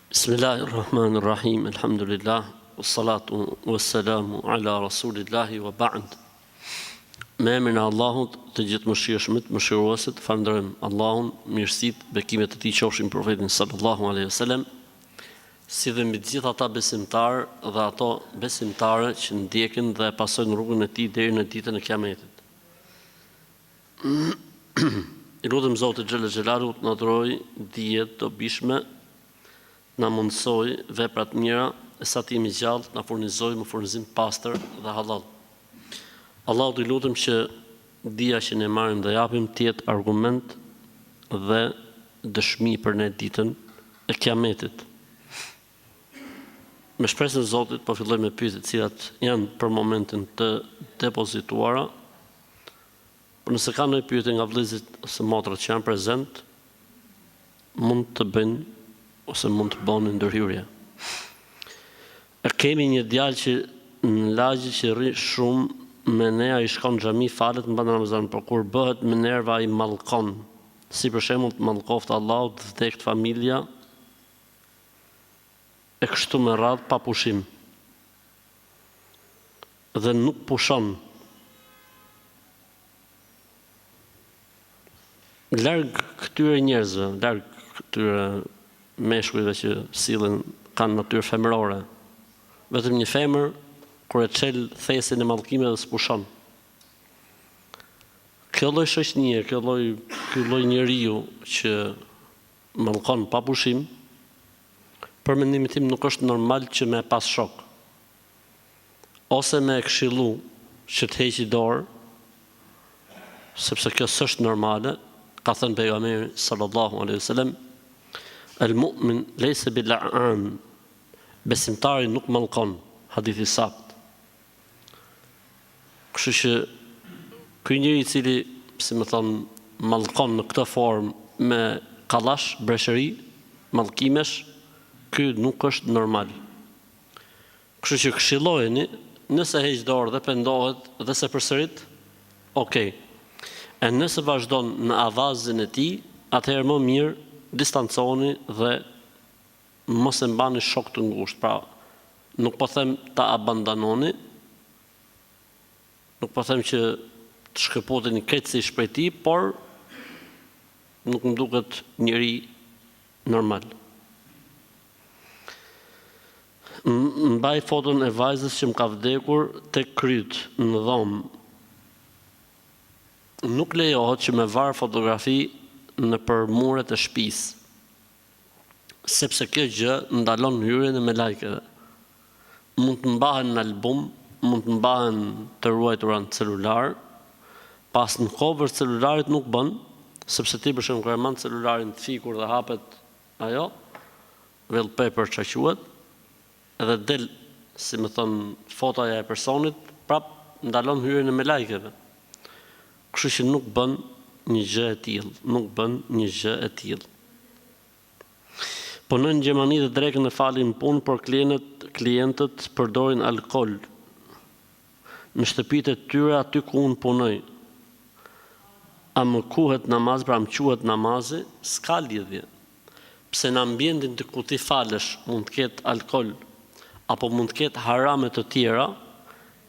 Bismillahirrahmanirrahim, alhamdulillah, wassalatu wassalamu ala rasulillahi wa ba'd. Me emrin e Allahut, të gjithë mëshirshmit, mëshiruesit, falenderojmë Allahun, mirësitë, bekimet e tij qofshin profetin sallallahu alaihi wasallam, si dhe mbi të gjithë ata besimtarë dhe ato besimtare që ndjekin dhe pasojnë rrugën e tij deri në ditën e Kiametit. I lutem Zotit xhella xhelalu të na dhurojë dije të dobishme, na mundsoj veprat mira, e sa të jemi gjallë, na furnizoj me furnizim pastër dhe halal. Allahut I lutem që dija që ne marrim dhe japim të jetë argument dhe dëshmi për ne ditën e Kiametit. Me shpresën e Zotit po filloj me pyetjet të cilat janë për momentin të depozituara. Por nëse ka ndonjë pyetje nga vëllezërit ose motrat që janë prezent, mund të bëjnë ose mund të bëni ndërhyrje. Kemi një djalë që në lagje që rri shumë me ne, ai shkon në xhami, falet në banda Ramazan, por kur bëhet me nerva ai mallkon. Si për shembull të mallkoft Allahu, të vdekt familja, e kështu me radhë pa pushim. Dhe nuk pushon. Larg këtyre njerëzve, larg këtyre meshkujve që sillen kanë natyrë femërore. Vetëm një femër kur e çel thesin e mallkimeve s'pushon. Kjo lloj shoqënie, ky lloj njeriu që mallkon pa pushim, për mendimin tim nuk është normal që me pas shok. Ose me këshillu që të heqi dorë, sepse kjo s'është normale, ka thënë pejgamberi sallallahu alaihi wasallam, el-mu'min lejse bil-la'an, besimtari nuk mallkon, hadithi sakt. Kështu që ky njeri I cili, si më thon, mallkon në këtë formë me kallash, breshëri, mallkimesh, ky nuk është normal. Kështu që këshillojeni, nëse heq dorë dhe pendohet dhe se përsërit, okay. E nëse vazhdon në avazin e tij, atëherë më mirë distanconi dhe mos e mbani shok të ngushtë. Pra, nuk po them ta abandononi, nuk po them që të shkëputeni keqësisht prej tij, por nuk më duket njëri normal. Mbaj foton e vajzës që më ka vdekur tek kryt në dhomë. Nuk lejohet që me var fotografi në për muret e shtëpisë, sepse kjo gjë ndalon hyrjen e melajkeve. Mund të mbahen në album, mund të mbahen të ruajtura në celular, pas në cover celularit nuk bën, sepse ti për shembull kur e mban celularin të fikur dhe hapet ajo, wallpaper çka quhet, edhe del, si më thon, fotoja e personit, prap ndalon hyrjen e melajkeve. Kështu që nuk bën një gjë e tillë, nuk bën një gjë e tillë. Punojnë në Gjermani dhe drekën e falin punë, por klientët përdorin alkool në shtëpitë e tyre aty ku unë punoj. A më kuhet namazi, pra më quhet namazi, s'ka lidhje. Pse në ambientin të ku ti falesh mund të ketë alkool, apo mund të ketë harame të tjera,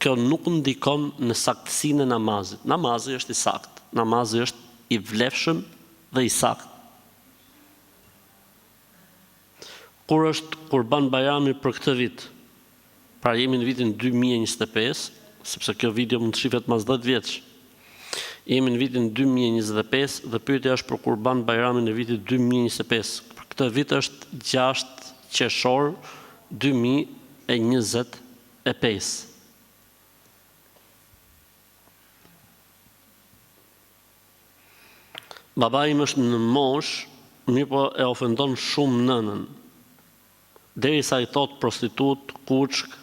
kjo nuk ndikon në saktësinë e namazit. Namazi është I saktë, namazi është I vlefshëm dhe I saktë. Kur është Kurban Bajrami për këtë vit? Pra jemi në vitin 2025, sepse kjo video mund të shihet mas 10 vjeç. Jemi në vitin 2025 dhe pyetja është për Kurban Bajramin në vitin 2025. Për këtë vit është 6 qershor 2025. Babai im është në mosh, mirë po e ofendon shumë nënën. Derisa I thot prostitut, kuçk,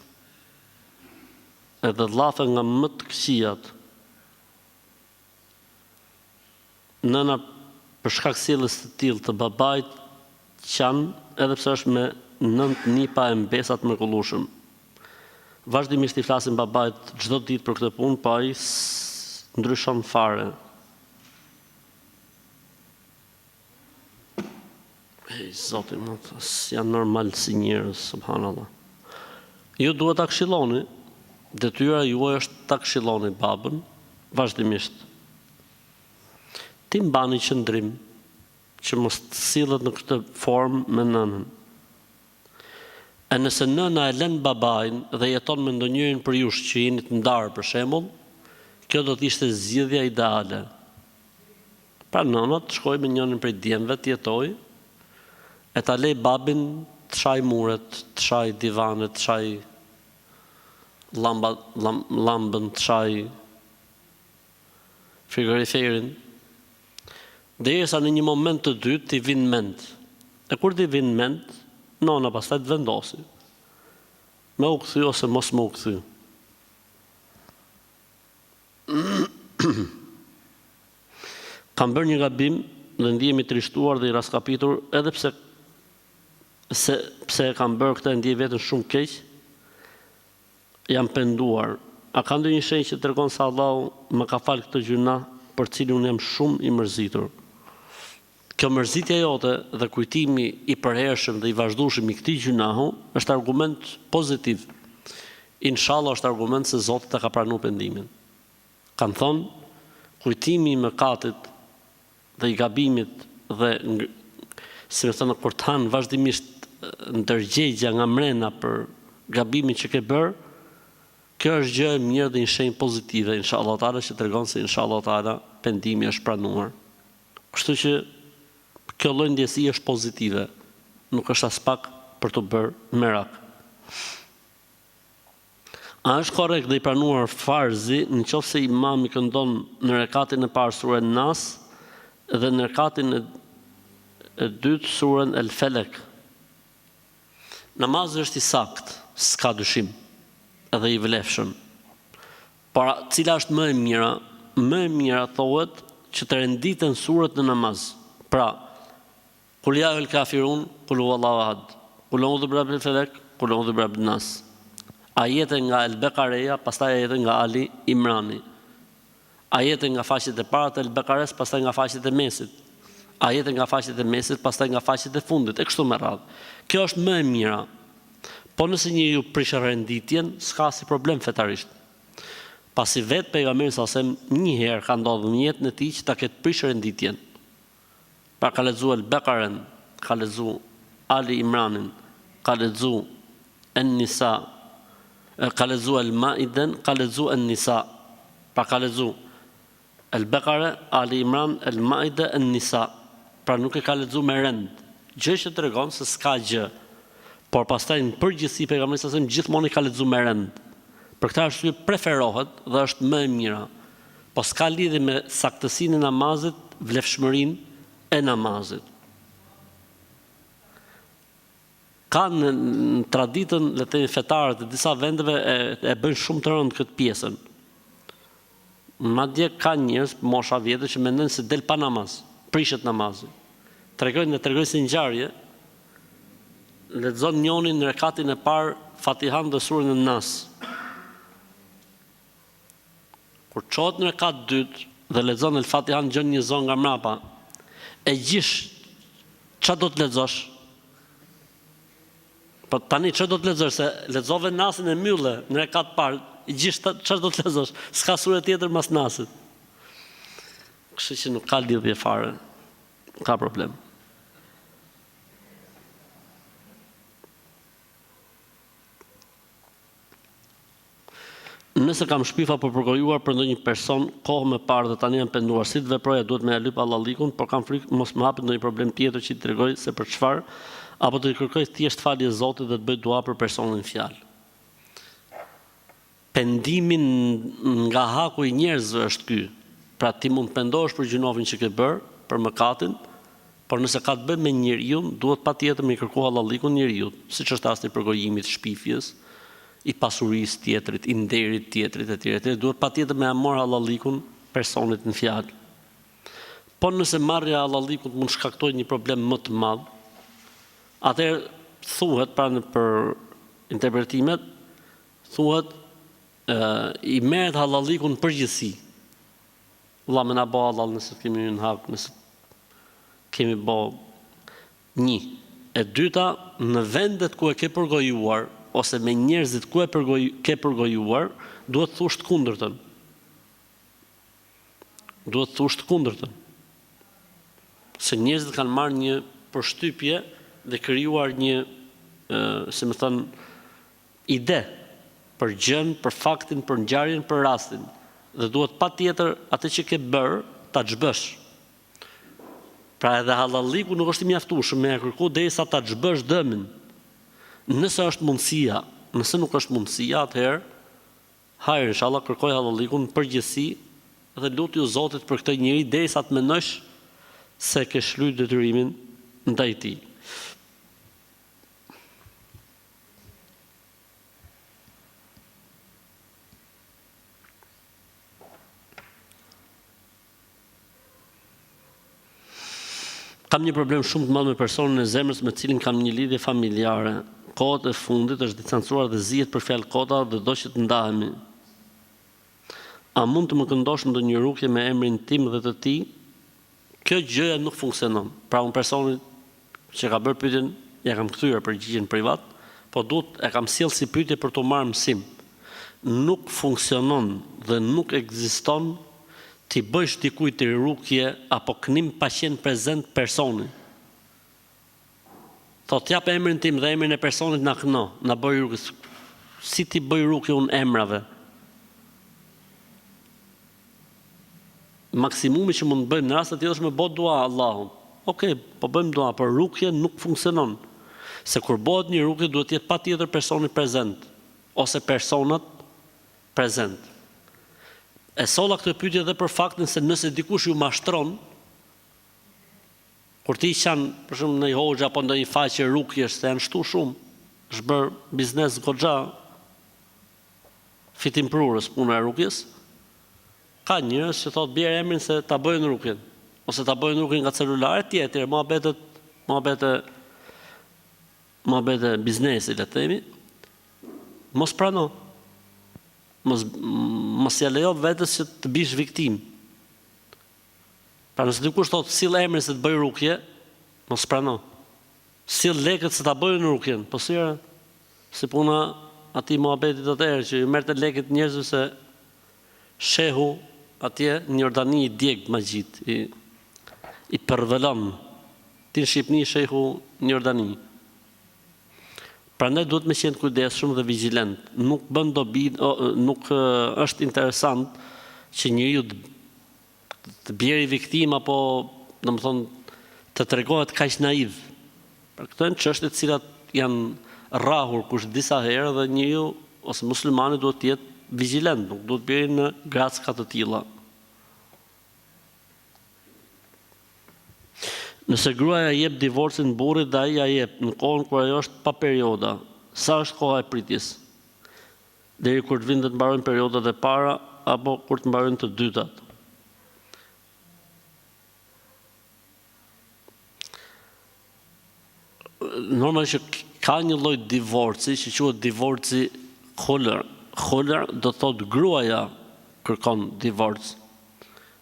edhe llafe nga më të këqijat. Nëna për shkak sjelljes të tillë të babait qan, edhe pse është me 9 nipa e mbesa të mrekullueshëm. Vazhdimisht I flasin babait çdo ditë për këtë punë, pa ai ndryshon fare. Zoti më janë normal si njerëz, subhanallah. Ju duhet ta këshilloni, detyra juaj është ta këshilloni babën vazhdimisht. Ti mbani qëndrim që mos të sillet në këtë formë me nënën. E nëse nëna e lën babain dhe jeton me ndonjërin për jush që jeni të ndarë për shembull, kjo do të ishte zgjidhja ideale. Pra nëna të shkojë me njërin prej djemve të jetojë, e ta lej babin të shaj muret, të shaj divanet, të shaj lambën, të shaj frigoriferin, derisa në një moment të dytë t'i vinë mend. E kur t'i vinë mend, nona pastaj të vendosi. Me u kthy ose mos me u kthy. Kam bërë një gabim dhe ndihemi të rishtuar dhe i raskapitur, edhe pse kam bërë këtë ndjej veten shumë keq, jam penduar. A ka ndonjë shenjë që tregon se Allahu më ka fal këtë gjuna për cilin unë jam shumë i mërzitur? Kjo mërzitja jote dhe kujtimi i përhershëm dhe i vazhdueshëm i këtij gjunahu është argument pozitiv. Inshallah është argument se Zoti ta ka pranuar pendimin. Kan thonë, kujtimi i mëkatit dhe i gabimit dhe si më thënë kur të hanë vazhdimisht ndërgjegja nga mrena për gabimin që ke bërë, kjo është gjë e mirë dhe një shenjë pozitive, inshallah taala, që tregon se inshallah taala pendimi është pranuar. Kështu që kjo lloj ndjesie është pozitive, nuk është as pak për të bërë merak. A është korrekt dhe i pranuar farzi nëse imami këndon në rekatin e parë surën Nas dhe në rekatin e dytë surën El Felek? Namazi është i saktë, s'ka dyshim, edhe i vlefshëm. Por cila është më e mira? Më e mira thohet që të renditen surët në namaz. Pra, Kul ya el kafirun, kul huwallahu ahad. Kul a'udhu birabbil falaq, kul a'udhu birabbin nas. Ajete nga El Bekareja, pastaj ajete nga Ali Imrani. Ajete nga faqet e para të El Bekares, pastaj nga faqet e mesit. Ajete nga faqet e mesit, pastaj nga faqet e fundit, e kështu me radhë. Kjo është më e mira. Po nëse njeriu prish renditjen, s'ka si problem fetarisht. Pasi vetë pejgamberi sa sem një herë ka ndodhur në jetën e tij që ta ketë prish renditjen. Pra ka lexuar El Bekaren, ka lexuar Ali Imranin, ka lexuar En-Nisa, ka lexuar El Maiden, ka lexuar En-Nisa. Pra ka lexuar El Bekare, Ali Imran, El Maide, En-Nisa. Pra nuk e ka lexuar me rend. Gjë që tregon se s'ka gjë. Por pastaj në përgjithësi pejgamberi sa sem gjithmonë i ka lexuar me rend. Për këtë arsye preferohet dhe është më e mira. Po s'ka lidhje me saktësinë e namazit, vlefshmërinë e namazit. Ka në traditën, le të themi fetare të disa vendeve e bëjnë shumë të rëndë këtë pjesën. Madje ka njerëz mosha vjetër që mendojnë se del pa namaz, prishet namazi. Tregojnë si ngjarje, lexon njëri në rekatin e parë Fatihan dhe surën e Nas. Kur çohet në rekat dytë dhe lexon El Fatihan, gjon një zonë nga mrapa, e gjish çfarë do të lexosh? Po tani çfarë do të lexosh, se lexove Nasin e mylle në rekat parë, i gjish çfarë do të lexosh? S'ka sure tjetër mas Nasit. Kështu që nuk ka lidhje fare. Ka problem. Nëse kam shpifa për përgojuar për ndonjë person kohë më parë dhe tani jam penduar, si të veproja, duhet me ja lyp Allahlikun, por kam frikë mos më hapet ndonjë problem tjetër që t'i tregoj se për çfarë, apo të kërkoj thjesht falje Zotit dhe të bëj dua për personin fjalë. Pendimin nga haku i njerëzve është ky. Pra ti mund të pendohesh për gjunovin që ke bërë, për mëkatin, por nëse ka të bëjë me njeriu, duhet patjetër me kërkuar Allahlikun njeriu, siç është rasti i përgojimit, shpifjes, i pasurisë tjetrit, i nderit tjetrit etj. Duhet patjetër me marrë Allahlikun personit në fjalë. Po nëse marrja e Allahlikut mund shkaktojë një problem më të madh, atëherë thuhet pra për interpretimet, thuhet i merret Allahlikun përgjithësi. Allah më na bëj halal nëse kemi në hak, nëse kemi bë Një. E dyta, në vendet ku e ke përgojuar, ose me njerëzit ku ke përgojuar, duhet thusht kundërtën. Duhet thusht kundërtën. Se njerëzit kanë marrë një përshtypje dhe krijuar një, se më thënë, ide për gjën, për faktin, për ngjarjen, për rastin. Dhe duhet patjetër atë që ke bërë ta xhbësh. Pra edhe hallalliku nuk është i mjaftueshëm me kërku derisa ta xhbësh dëmin. Nëse është mundësia, nëse nuk është mundësia, atëherë hajër inshallah kërkoj hallallikun në përgjithësi dhe lutju Zotit për këtë njeri derisa të mendosh se ke shlyr detyrimin ndaj tij. Kam një problem shumë të madh me personin e zemrës me cilin kam një lidhje familjare. Kohët e fundit është distancuar dhe zihet për fjalë kota dhe do që të ndahemi. A mund të më këndosh ndonjë rukje me emrin tim dhe të tij? Kjo gjëja nuk funksionon. Pra unë personit që ka bërë pyetjen, ja kam kthyer përgjigjen privat, po duhet e kam sjell si pyetje për të marrë mësim. Nuk funksionon dhe nuk ekziston ti bësh dikujt të rukje apo kënim pa qenë prezent personi. Thot jap emrin tim dhe emrin e personit na këno, na bëj rukje. Si ti bëj rukje unë emrave? Maksimumi që mund të bëjmë në rastet tjetër është me bë dua Allahun. Okej, po bëjmë dua, por rukje nuk funksionon. Se kur bëhet një rukje duhet të jetë patjetër personi prezent ose personat prezent. E solla këtë pyetje edhe për faktin se nëse dikush ju mashtron, kur ti qanë, për shumë në i hoxha apo ndonjë faqe rukjesh, se janë shtu shumë, është bërë biznes goxha, fitim prurës puna e rukjes, ka njerëz që thot bjerë emrin se ta bëjnë rukjen, ose ta bëjnë rukjen nga celulare tjetër, muhabete biznesi, le të themi, mos prano. Mos ja lejo vetes që të bish viktim. Pra nëse dikush thotë sill emrin se të bëj rukje, mos prano. Sill lekët se ta bëjnë rukjen, po si puna atij muhabetit atëherë që i merrte lekët njerëzve se shehu atje në Jordani i djeg magjit, i përvelon. Ti në Shqipni shehu në Jordani. Prandaj duhet me qenë kujdesshëm dhe vigjilent. Nuk bën dobi, nuk është interesant që njeriu të bjerë viktim apo, domethënë, të tregohet kaq naiv. Për këto janë çështje të cilat janë rrahur kush disa herë dhe njeriu ose muslimani duhet të jetë vigjilent, nuk duhet bjerë në gracka të tilla. Nëse gruaja jep divorcin burrit dhe ai ja jep në kohën kur ajo është pa perioda, sa është koha e pritjes? Deri kur të vinë të mbarojnë periodat e para apo kur të mbarojnë të dytat? Normalisht që ka një lloj divorci që quhet divorci khulr. Khulr do thotë gruaja kërkon divorc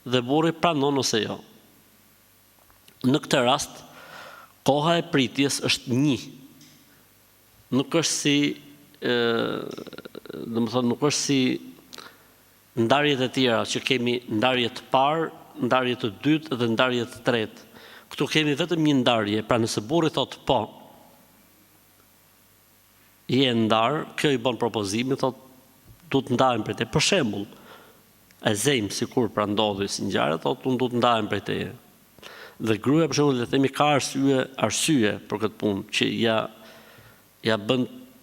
dhe burri pranon ose jo. Në këtë rast, koha e pritjes është 1. Nuk është si, nuk është si ndarjet e tjera, që kemi ndarje të parë, ndarje të dytë dhe ndarje të tretë. Këtu kemi vetëm një ndarje, pra nëse burri thotë po, je ndarë, kjo i bën propozimin, thotë du të ndahem prej teje. Për shembull, e zejmë sikur pra ndodhi si ngjarje, thotë unë du të ndahem prej teje. Dhe gruaja për shembull le të themi ka arsye për këtë punë që ja bën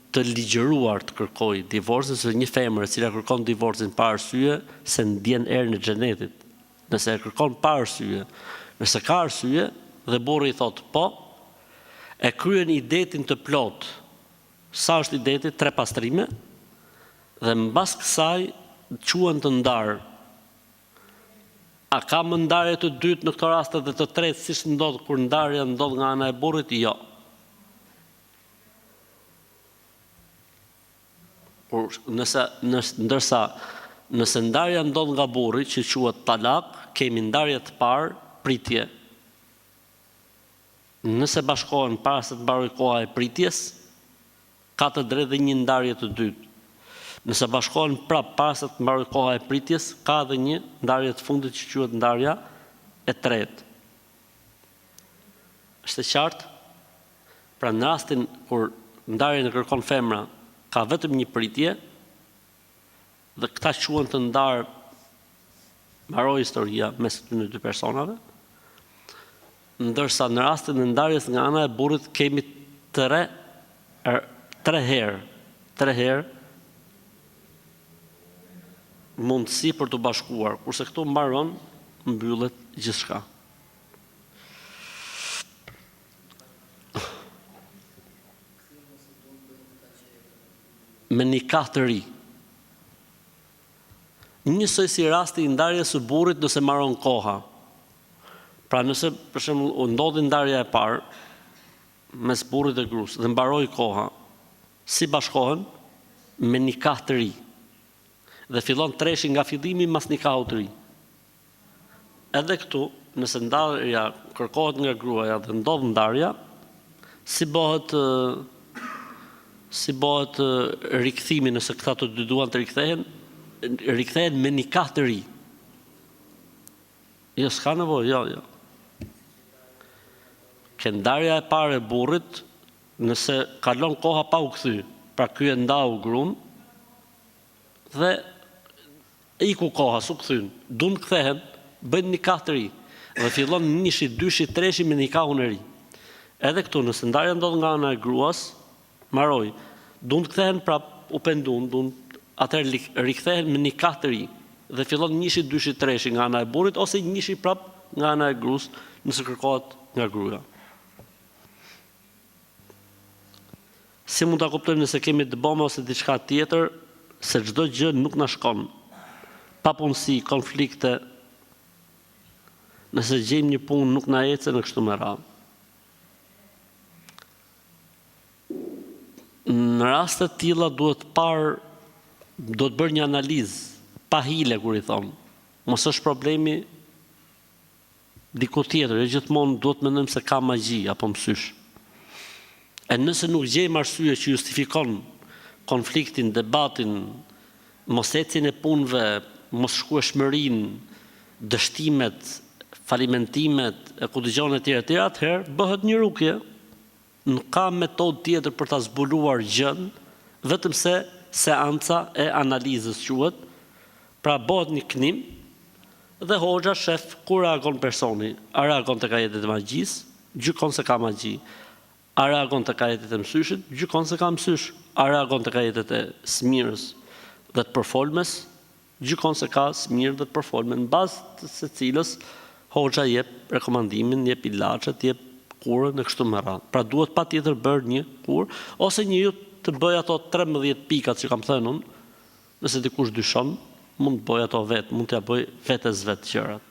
të ligjëruar të kërkojë divorcin, se një femër e cila kërkon divorcin pa arsye se ndjen erën e xhenetit. Nëse e kërkon pa arsye, nëse ka arsye dhe burri i thotë po, e kryen idetin të plot. Sa është ideti? 3 pastrime dhe mbas kësaj quhen të ndarë. A ka më ndarje të dytë në këto raste dhe të tretë siç ndodh kur ndarja ndodh nga ana e burrit? Jo. Ndërsa nëse ndarja ndodh nga burri, që quhet talak, kemi ndarje të parë, pritje. nëse bashkohen para se të mbarojë koha e pritjes, ka të drejtë dhe një ndarje të dytë. Nëse bashkohen prapë para se të mbarojë koha e pritjes, ka edhe një ndarje të fundit që quhet ndarja e tretë. Është e qartë? Pra në rastin kur ndarjen e kërkon femra, ka vetëm një pritje, dhe këta quhen të ndarë, mbaroi historia mes këtyre dy personave, ndërsa në rastin e ndarjes nga ana e burrit kemi tre herë mundësi për të bashkuar, kurse këtu mbaron, mbyllet gjithçka. Me nikah të ri. Njësoj si rasti i ndarjes së burrit nëse mbaron koha. Pra nëse për shembull ndodhi ndarja e parë mes burrit dhe gruas dhe mbaroi koha, si bashkohen? Me nikah të ri. Dhe fillon treshi nga fillimi mas nikahut të ri. Edhe këtu, nëse ndarja kërkohet nga gruaja dhe ndodh ndarja, si bëhet rikthimi nëse këta të dy duan të rikthehen me nikah të ri. Jo, s'ka nevojë, jo. Ke ndarja e parë e burrit, nëse kalon koha pa u kthy, pra ky e ndau gruan dhe iku koha, s'u kthyn, duan të kthehen, bëjnë nikah të ri dhe fillon nishi, dyshi, treshi me nikahun e ri. Edhe këtu, nëse ndarja ndodh nga ana e gruas, mbaroi, duan të kthehen prap, u pendun, atëherë rikthehen me nikah të ri dhe fillon nishi, dyshi, treshi nga ana e burrit ose nishi prap nga ana e gruas nëse kërkohet nga gruaja. Si mund ta kuptojmë nëse kemi dëbome ose diçka tjetër, se çdo gjë nuk na shkon. Papunësi, konflikte, nëse gjejmë një punë nuk na ecën në kështu me radhë. Në raste të tilla duhet bërë një analizë, pa hile kur i thon. Mos është problemi diku tjetër, e gjithmonë duhet mendojmë se ka magji apo mësysh. E nëse nuk gjejmë arsye që justifikon konfliktin, debatin, mos ecjen e punëve, mos shkueshmërinë, dështimet, falimentimet, e ku dëgjon etj, atëherë bëhet një rukje. Nuk ka metodë tjetër për ta zbuluar gjën, vetëm se seanca e analizës quhet. Pra bëhet një knim dhe hoxha shef ku reagon personi. A reagon tek ajetet e magjisë, gjykon se ka magji. A reagon tek ajetet e mësyshit, gjykon se ka mësysh. A reagon tek ajetet e smirës dhe të përfolmes, gjykon se ka smirë dhe të përfolme, në bazë të secilës hoxha jep rekomandimin, jep ilaçet, jep kurën e kështu me radhë. Pra duhet patjetër bërë një kurë ose një të bëj ato 13 pikat që kam thënë unë, nëse dikush dyshon, mund të bëj ato vetë, mund t'ja bëj vetes vetë gjërat.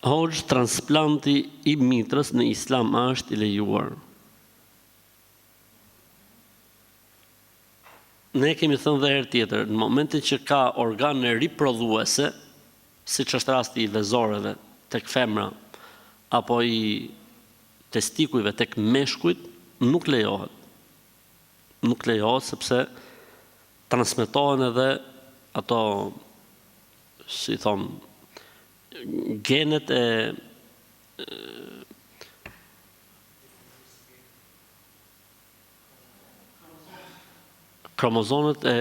Hoxh, transplanti i mitrës në islam është i lejuar. Ne kemi thënë dhe herë tjetër, në momentin që ka organe riprodhuese, siç është rasti i vezoreve tek femra apo i testikujve tek meshkujt, nuk lejohet. Nuk lejohet sepse transmetohen edhe ato, si thon, genet e kromozomet e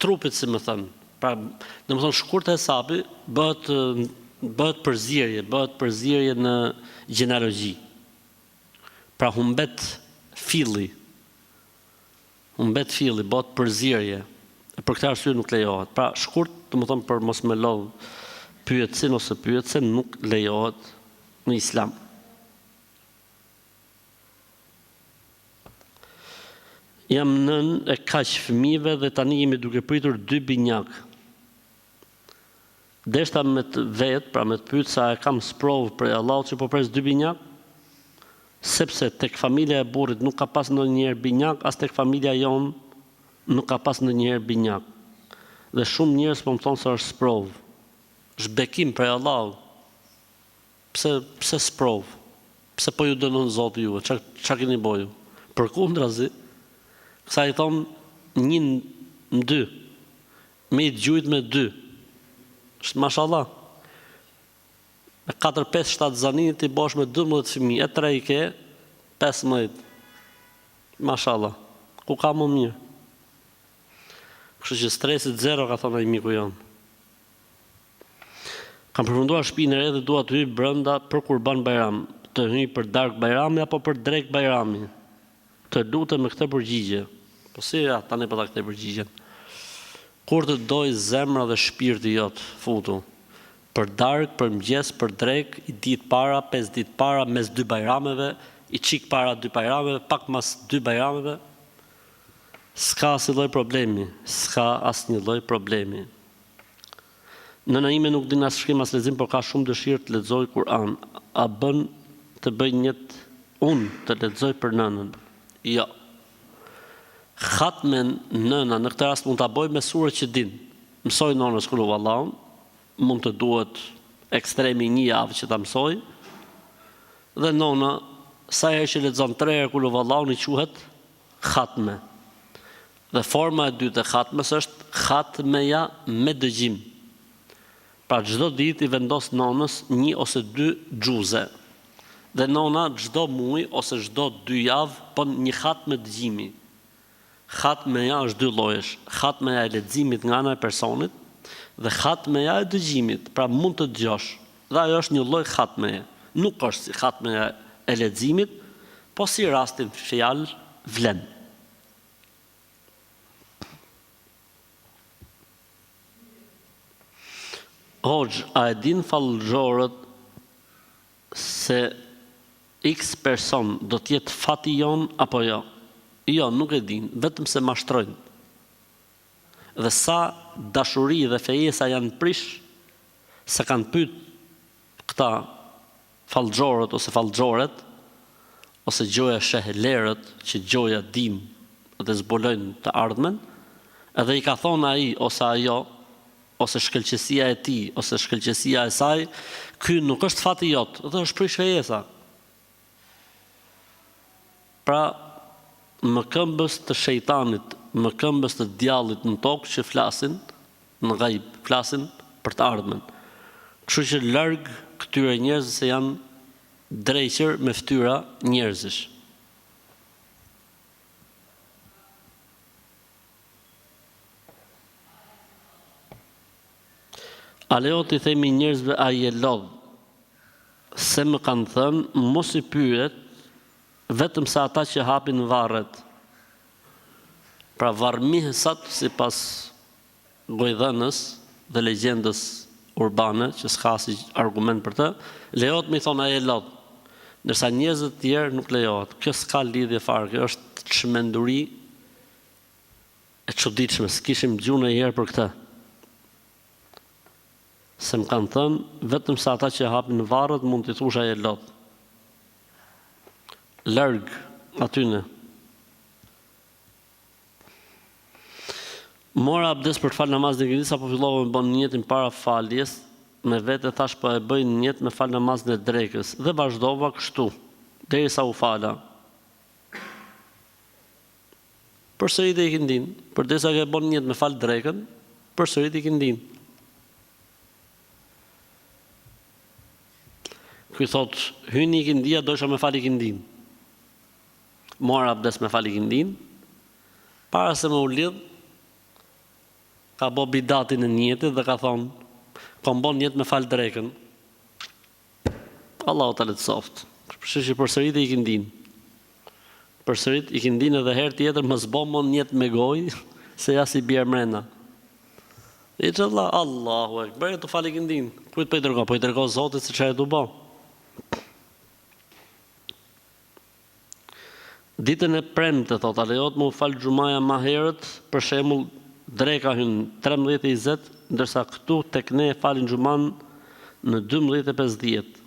trupit, si më thënë. Pra, domethënë shkurt e hesapi bëhet përzierje në gjenealogji. Pra humbet filli, bëhet përzierje. E për këtë arsye nuk lejohet. Pra shkurt, domethënë për mos me lodh pyetsin ose pyetsen, nuk lejohet në islam. Jam nën e kaq fëmijëve dhe tani jemi duke pritur 2 binjak. Deshta me të vetë, pra me të pyet sa e kam sprovë për Allahut që po pres 2 binjak, sepse tek familja e burrit nuk ka pas ndonjëherë binjak, as tek familja jon nuk ka pas ndonjëherë binjak. Dhe shumë njerëz po më thonë se është sprov. Është bekim prej Allahut. Pse sprov? Pse po ju dënon Zoti juve? Ç'a keni bëju? Përkundrazi, sa i thon 1 në 2. Me i gjujt me 2. Është mashallah. Me 4, 5, 7 zanin ti bosh me 12 fëmijë, e 3 i ke 15. Mashallah. Ku ka më mirë? Kështu që stresit zero, ka thonë ai miku jon. Kam përfunduar shtëpinë e re dhe dua të hyj brenda për Kurban Bajram, të hyj për dark Bajrami apo për drek Bajrami. Të lutem me këtë përgjigje. Po si ja tani po ta këtë përgjigjen. Kur të doj zemra dhe shpirti jot futu. Për dark, për mëngjes, për drek, i ditë para, 5 ditë para, mes 2 bajrameve, i çik para 2 bajrameve, pak mas 2 bajrameve. S'ka asnjë lloj problemi, s'ka asnjë lloj problemi. Nëna ime nuk din as shkrim as lexim, por ka shumë dëshirë të lexoj Kur'an. A bën të bëj unë të lexoj për nënën? Jo. Khatmen nëna në këtë rast mund ta bëj me surë që din. Mësoj nonës kul huwallahu, mund të duhet ekstremi 1 javë që ta mësoj. Dhe nona sa herë që lexon 3 herë kul huwallahu i quhet khatme. Dhe forma e dytë e khatmes është khatmeja me dëgjim. Pra çdo ditë i vendos nonës 1 ose 2 xhuze. Dhe nona çdo muaj ose çdo 2 javë bën një khatme dëgjimi. Khatmeja është 2 llojesh. Khatmeja e leximit nga ana e personit dhe khatmeja e dëgjimit. Pra mund të dëgjosh. Dhe ajo është një lloj khatmeje. Nuk është si khatmeja e leximit, po si rastin fjalë vlen. Hoxh, a e din fallxorët se X person do t'jetë fati jon apo jo? Jo, nuk e din, vetëm se mashtrojnë. Dhe sa dashuri dhe fejesa janë prish, se kanë pyet këta fallxorët ose fallxoret, ose gjoja shehelerët, që gjoja dim dhe zbulojnë të ardhmen, edhe i ka thonë ai ose ajo, ose shkëlqësia e tij, ose shkëlqësia e saj, ky nuk është fati jot, dhe është prish fejesa. Pra, më këmbës të shejtanit, më këmbës të djallit në tokë që flasin, në gajb, flasin për të ardhmen. Kështu që larg këtyre njerëzve se janë dreqër me fytyra njerëzish. A leo t'i themi njerëzve a je lodh, se më kanë thënë, mos i pyet, vetëm sa ata që hapin varret. Pra varrmihesat, sipas gojdhënës dhe legjendës urbane, që s'ka si argument për të, lejohet mi thonë a je lodh. Ndërsa njerëzit të tjerë nuk lejohet. Kjo s'ka lidhje fare, kjo është çmenduri e çuditshme. S'kishim gjuhë herë për këtë. Se më kanë thënë, vetëm sa ata që hapin varret mund t'i thush a je lodh. Larg atyne. Mora abdes për të falë namazin e ikindis, apo fillova me bën niyetin para faljes, me vete thash po e bëj niyet me falë namazin e drekës dhe vazhdova kështu derisa u fala. Përsërit e ikindin, përderisa ke bën niyet me falë drekën, përsërit ikindin. Ky thot, hyni ikindia, dosha me fal ikindin. Mora abdes me fal ikindin, para se me u lidh, ka bo bidatin e njetit dhe ka thonë, kom bon njet me fal drekën. Allahu ta letësoft. Që përsërit e ikindin. Përsërit ikindin edhe herë tjetër, mos bo mon njet me gojë, se ja si bjerë mrena. I që Allahu e këbërë të fal ikindin. Kujt po i dërgo? Po i dërgo Zotit se që e të bo. Ditën e premte, thot, a lejohet më u fal xhumaja ma herët, për shembull dreka hyn 13:20, ndërsa këtu tek ne falin xhuman në 12:50.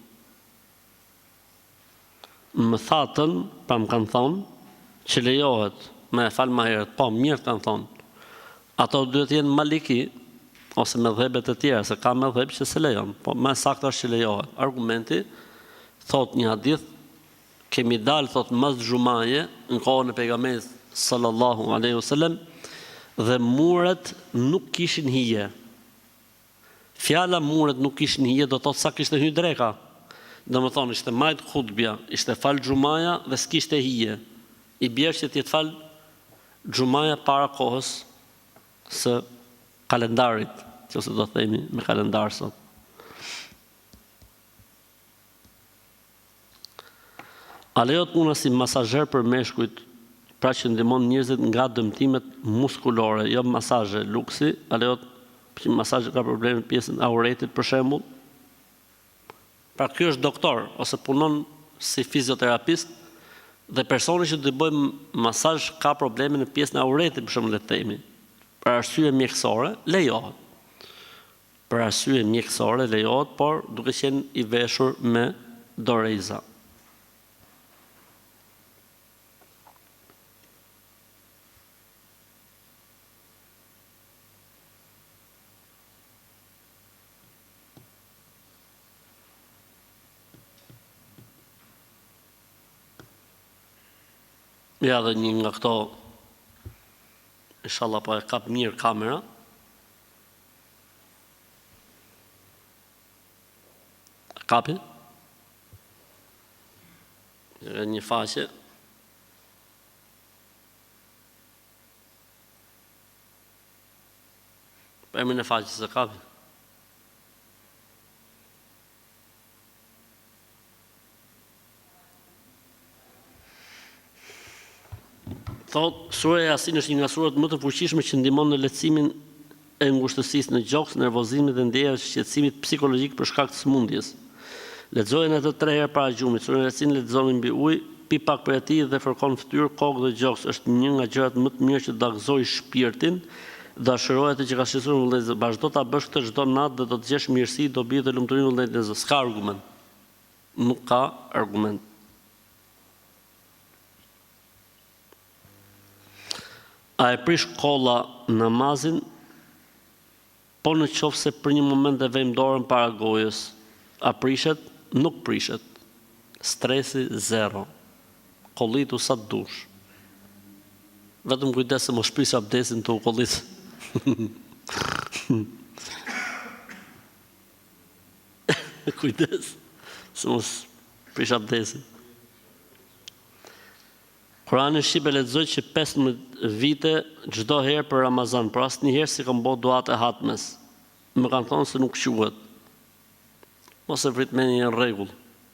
Më thatën, pa më kanë thonë, që lejohet me fal ma herët, po mirë kanë thonë. Ato duhet jenë maliki, ose me dhebet e tjera, se ka me dheb që se lejon, po me sakta është që lejohet. Argumenti, thot një hadith, kemi dalë, thot, mas xhumaje, në kohën e pejgamberit sallallahu alaihi wasallam, dhe muret nuk kishin hije. Fjala muret nuk kishin hije, do thot sa kishte hyrë dreka. Do më thonë, ishte majt hutbja, ishte fal xhumaja dhe s'kishte hije. I bjerë që t'jetë fal xhumaja para kohës së kalendarit, që ose do themi me kalendar sot. A lejohet puna si masazher për meshkujt, pra që ndihmon njerëzit nga dëmtimet muskulore, jo masazhe luksi, a lejohet që masazhi ka probleme në pjesën e auretit për shembull? Pra ky është doktor ose punon si fizioterapist dhe personi që do bëjë masazh ka probleme në pjesën e auretit për shembull le të themi. Për arsye mjekësore lejohet. Për arsye mjekësore lejohet, por duke qenë i veshur me doreza. Ja dhe një nga këto, inshallah po e kap mirë kamera. Kapi? Një faqe. Për emrin e faqes e kapi. Thot, sura e Yasin është një nga surat më të fuqishme që ndihmon në lehtësimin e ngushtësisë në gjoks, nervozimit dhe ndjejave të shqetësimit psikologjik për shkak të sëmundjes. Lexojen ato 3 herë para gjumit. Sura e Yasin lexohen mbi ujë, pi pak për ati dhe fërkon fytyrë, kokë dhe gjoks. Është një nga gjërat më të mira që dagëzoj shpirtin, dashuroj atë që ka shqetësuar vëllezër. Vazhdo ta bësh këtë çdo natë dhe do të gjesh mirësi, dobi dhe lumturinë vëllezër. S'ka argument. Nuk ka argument. A e prish kolla namazin, po në qoftë se për një moment e vejmë dorën para gojës, a prishet? Nuk prishet. Stresi zero. Kollitu sa të dush. Vetëm kujdes se mos prish abdesin të u kollit. Kujdes se mos prish abdesin. Kurani shqipe lexoj që 15 vite çdo herë për Ramazan, por asnjëherë si kam bërë duat e hatmes. Më kanë thonë se nuk quhet. Mos e vrit me një rregull.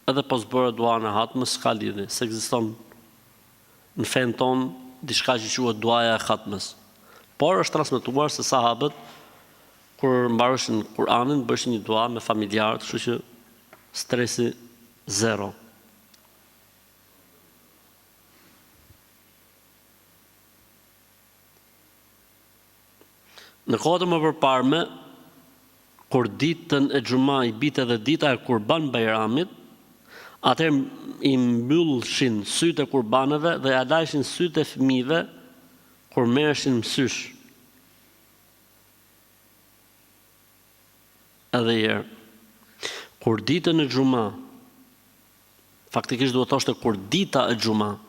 Edhe po s'bëre dua në hatmes, s'ka lidhje, se ekziston në fen ton diçka që quhet duaja e hatmes. Por është transmetuar se sahabët kur mbaroshin Kur'anin bëshin një dua me familjarët, kështu që stresi zero. Në kohët më përparme, kur ditën e xhuma i bite dhe dita e Kurban Bajramit, atëherë i mbyllshin sytë e kurbanëve dhe ja lajshin sytë e fëmijëve kur merreshin mësysh. Edhe herë, kur ditën e xhuma, faktikisht duhet thoshte kur dita e xhuma,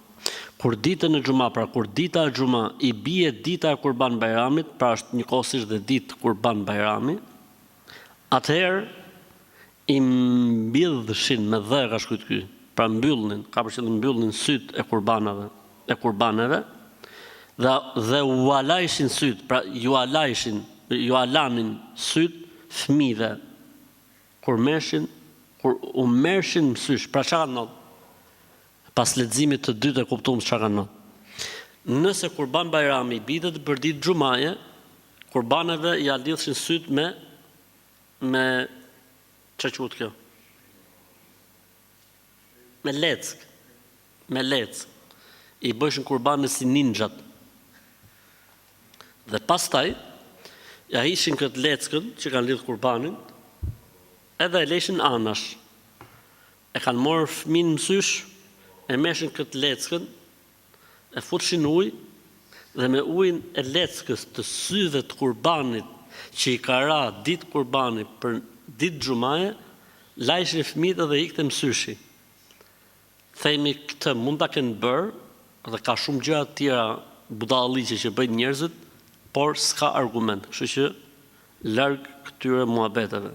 kur ditën e xhuma, pra kur dita e xhuma i bie dita e Kurban Bajramit, pra është njëkohësisht dhe ditë Kurban Bajrami, atëherë i mbylldhshin me dhë ka shkruajtur ky, pra mbyllnin, ka për qëllim mbyllnin syt e kurbanëve, dhe u alajshin syt, pra ju alanin syt fëmijëve kur u mershin mësysh, pra çka kanë ndodhur? Pas leximit të dytë e kuptuam çka kanë ndodhur. Nëse Kurban Bajrami bitet për ditë xhumaje, kurbanëve ja lidhshin syt me ç'a quhet kjo? Me leck. I bëshin kurbanë si ninxhat. Dhe pastaj ja hishin këtë leckën që kanë lidhur kurbanin, edhe e leshin anash. E kanë marrë fëmin mësysh, e meshin këtë leckën, e futshin ujë dhe me ujin e leckës të syve të kurbanit që i ka ra ditë kurbanit për ditë xhumaje, lajshin fëmijët dhe ikte mësyshi. Themi këtë mund ta kenë bërë, dhe ka shumë gjëra të tjera budalliqe që bëjnë njerëzit, por s'ka argument, kështu që larg këtyre muhabeteve.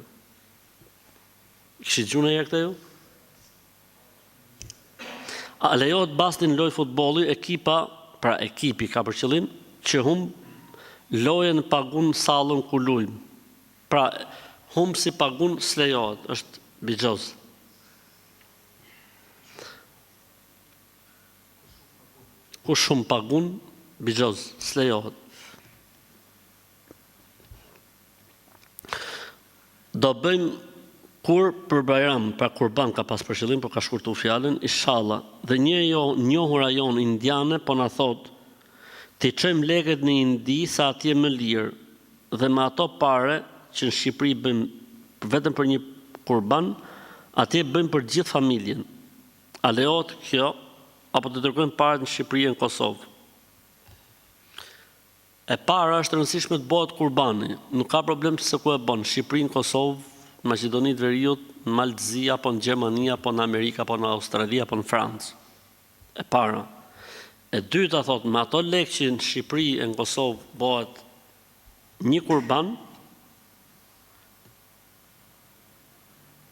Kishit gjuna herë këtë ju? A lejohet bastin loj futbolli, ekipi ka për qëllim që lojën pagun sallën ku luajmë. Pra, si pagun s'lejohet, është bixhoz. Ku shumë pagun, bixhoz, s'lejohet. Do bëjmë kur për Bajram, pra kurban ka pas për qëllim, por ka shkurtu fjalën, inshallah, dhe njohura jon indiane po na thot, ti çojmë lekët në Indi sa atje më lirë, dhe me ato pare që në Shqipëri bëjmë vetëm për një kurban, atje bëjmë për gjithë familjen. A lejohet kjo, apo të dërgojmë parat në Shqipëri e në Kosovë? E para është rëndësishme të bëhet kurbani, nuk ka problem se ku e bën, Shqipëri, në Kosovë, në Maqedoni të Veriut, në Maltëzi, apo në Gjermani, apo në Amerikë, apo në Australi, apo në Francë. E para. E dyta thot, me ato lekë që në Shqipëri e në Kosovë bëhet një kurban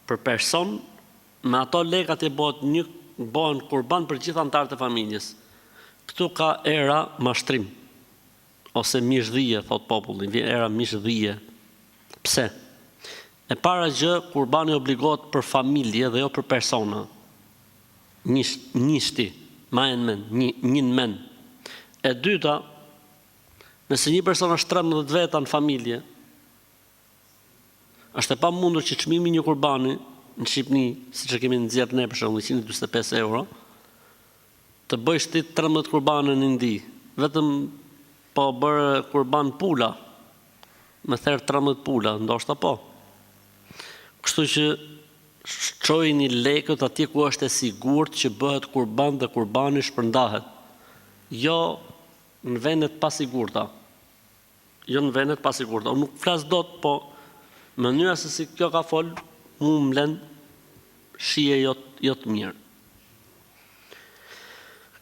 për person, me ato lekë atje bëhen kurban për gjithë anëtarët e familjes. Këtu ka era mashtrim, ose mishdhije, thot populli, era mishdhije. Pse? E para gjë, kurbani obligohet për familje dhe jo për persona. Njështi, njën men. E dyta, nëse një person është 13 veta në familje, është e pa mundur që çmimi një kurbani në Shqipni, si që kemi nxjerrë ne për shembull 145 euro, të bëjsh ti 13 kurbane në Indi, vetëm po bërë kurban pula, me therë 13 pula, ndoshta po. Kështu që çojini lekët atje ku është e sigurt që bëhet kurban dhe kurbani shpërndahet. Jo në vendet pasigurta. Jo në vendet pasigurta. Unë nuk flas dot, po mënyra se si kjo ka fol, mu më lën shije jo të mirë.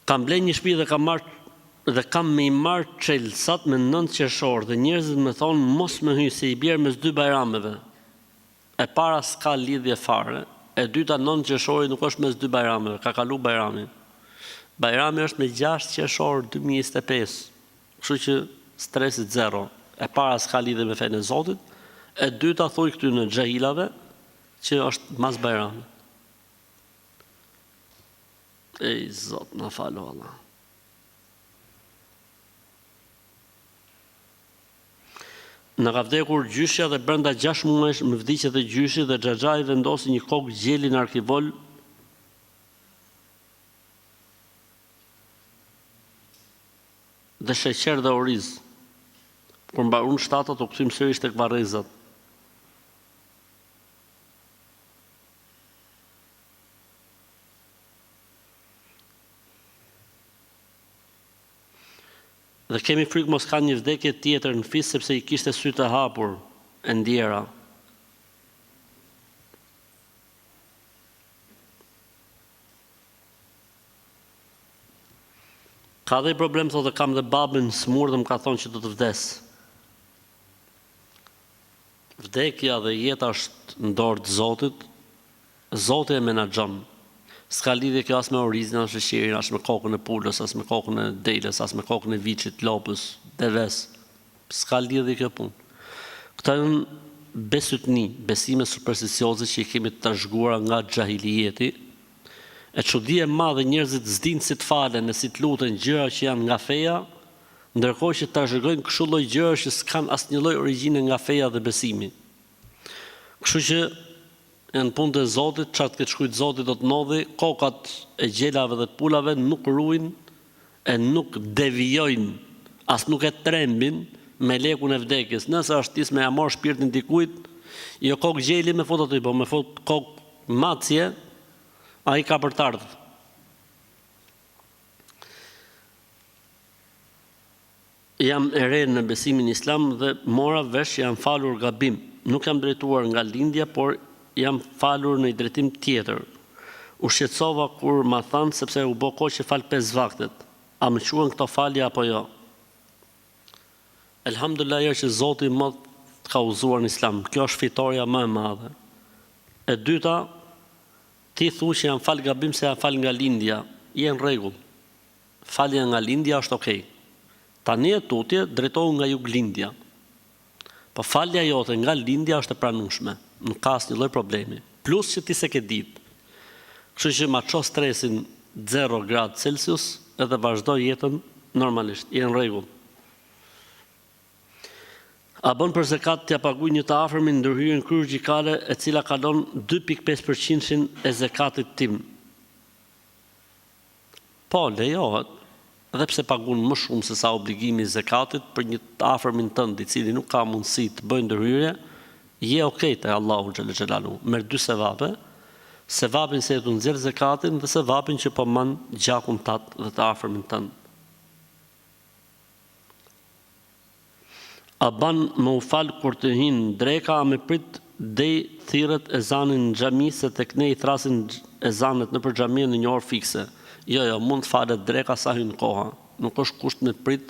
Kam bler një shtëpi dhe kam me i marrë çelësat me 9 qershor dhe njerëzit më thonë mos më hyj se i bjerë mes 2 bajrameve. E para s'ka lidhje fare, e dyta 9 qershori nuk është mes 2 bajrameve, ka kalu bajrami. Bajrami është me 6 qershor 2025, kështu që stresit zero. E para s'ka lidhje me fenë e Zotit, e dyta thuj këty në xhahilave që është mas bajrami. Ej Zot, na falo Allah. Në ka vdekur gjyshja dhe brenda 6 muajsh më vdiqet e gjyshi dhe xhaxhai vendosi një kokë gjeli në arkivol dhe sheqer dhe oriz. Kur mbarun shtatat u kthym sërish tek varrezat. Dhe kemi frikë mos ka një vdekje tjetër në fis sepse i kishte sytë e hapur e ndjera. Ka dhe i problem, thotë, kam dhe babën smur dhe më ka thonë që do të vdes. Vdekja dhe jeta është në dorë të Zotit, Zoti e menaxhon. S'ka lidhje kjo as me orizin, as me sheqerin, as me kokën e pulës, as me kokën e delës, as me kokën e viçit, lopës, deves. S'ka lidhje kjo punë. Këta janë besytni, besime supersticioze që i kemi të trashëguara nga xhahilijeti. E çudia e madhe, njerëzit s'dinë si të falen e si të luten gjëra që janë nga feja, ndërkohë që trashëgojnë kështu lloj gjëra që s'kan asnjë lloj origjine nga feja dhe besimi. Kështu që në punë të Zotit, çfarë të shkruajë Zoti do të ndodhi, kokat e gjelave dhe të pulave nuk ruajnë e nuk devijojnë, as nuk e trembin me lekun e vdekjes. Nëse është tis me ja marr shpirtin dikujt, jo kokë gjeli me fut aty, po me fut kokë macje, ai ka për të ardhur. jam e re në besimin islam dhe mora vesh që jam falur gabim. Nuk jam drejtuar nga lindja, por jam falur në i drejtim tjetër. U shqetësova kur ma thanë sepse u bë kohë që fal 5 vaktet. A më quhen këto falje apo jo? Elhamdulillah që Zoti më ka udhëzuar në islam. Kjo është fitoria më e madhe. E dyta, ti thu që jam fal gabim se jam fal nga lindja. Je në rregull. Falja nga lindja është okay. Tani e tutje drejtohu nga juglindja. Po falja jote nga lindja është e pranueshme. Nuk ka asnjë lloj problemi. Plus që ti se ke ditë. Kështu që ma ço stresin 0 gradë Celsius edhe vazhdo jetën normalisht. Je në rregull. A bën për zekat t'ja paguaj një të afërmin ndërhyrjen kirurgjikale e cila kalon 2.5% e zekatit tim? Po, lejohet. Edhe pse pagun më shumë se sa obligimi i zekatit për një të afërmin tënd i cili nuk ka mundësi të bëjë ndërhyrje, je okay te Allahu xhallal xhelalu. Merr 2 sevape, sevapin se të nxjerr zekatin dhe sevapin që po man gjakun tat dhe të afërmin tënd. A ban më u fal kur të hin dreka, a me prit dej thirrët ezanin në xhami se tek ne i thrasin ezanet nëpër xhami në një orë fikse. Jo, mund të falet dreka sa hyn koha. Nuk është kusht me prit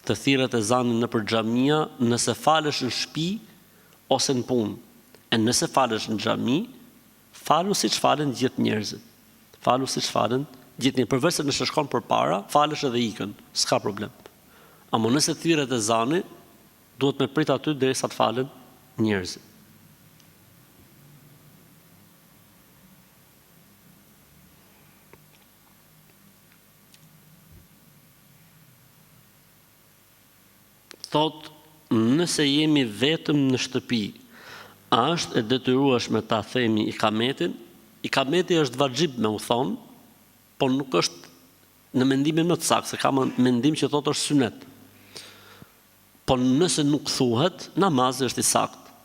të thirrët ezanin nëpër xhamia nëse falesh në shtëpi ose në punë. E nëse falesh në xhami, falu siç falen gjithë njerëzit. Falu siç falen gjithë njerëzit. Përveç se nëse shkon përpara, falesh edhe ikën, s'ka problem. Amo nëse thirrët ezani, duhet me prit aty derisa të falen njerëzit. Thot, nëse jemi vetëm në shtëpi, a është e detyrueshme ta themi ikametin? Ikameti është vajxhib me u thonë, por nuk është në mendimin më të saktë, se ka mendim që thotë është sunet. Po nëse nuk thuhet, namazi është i saktë.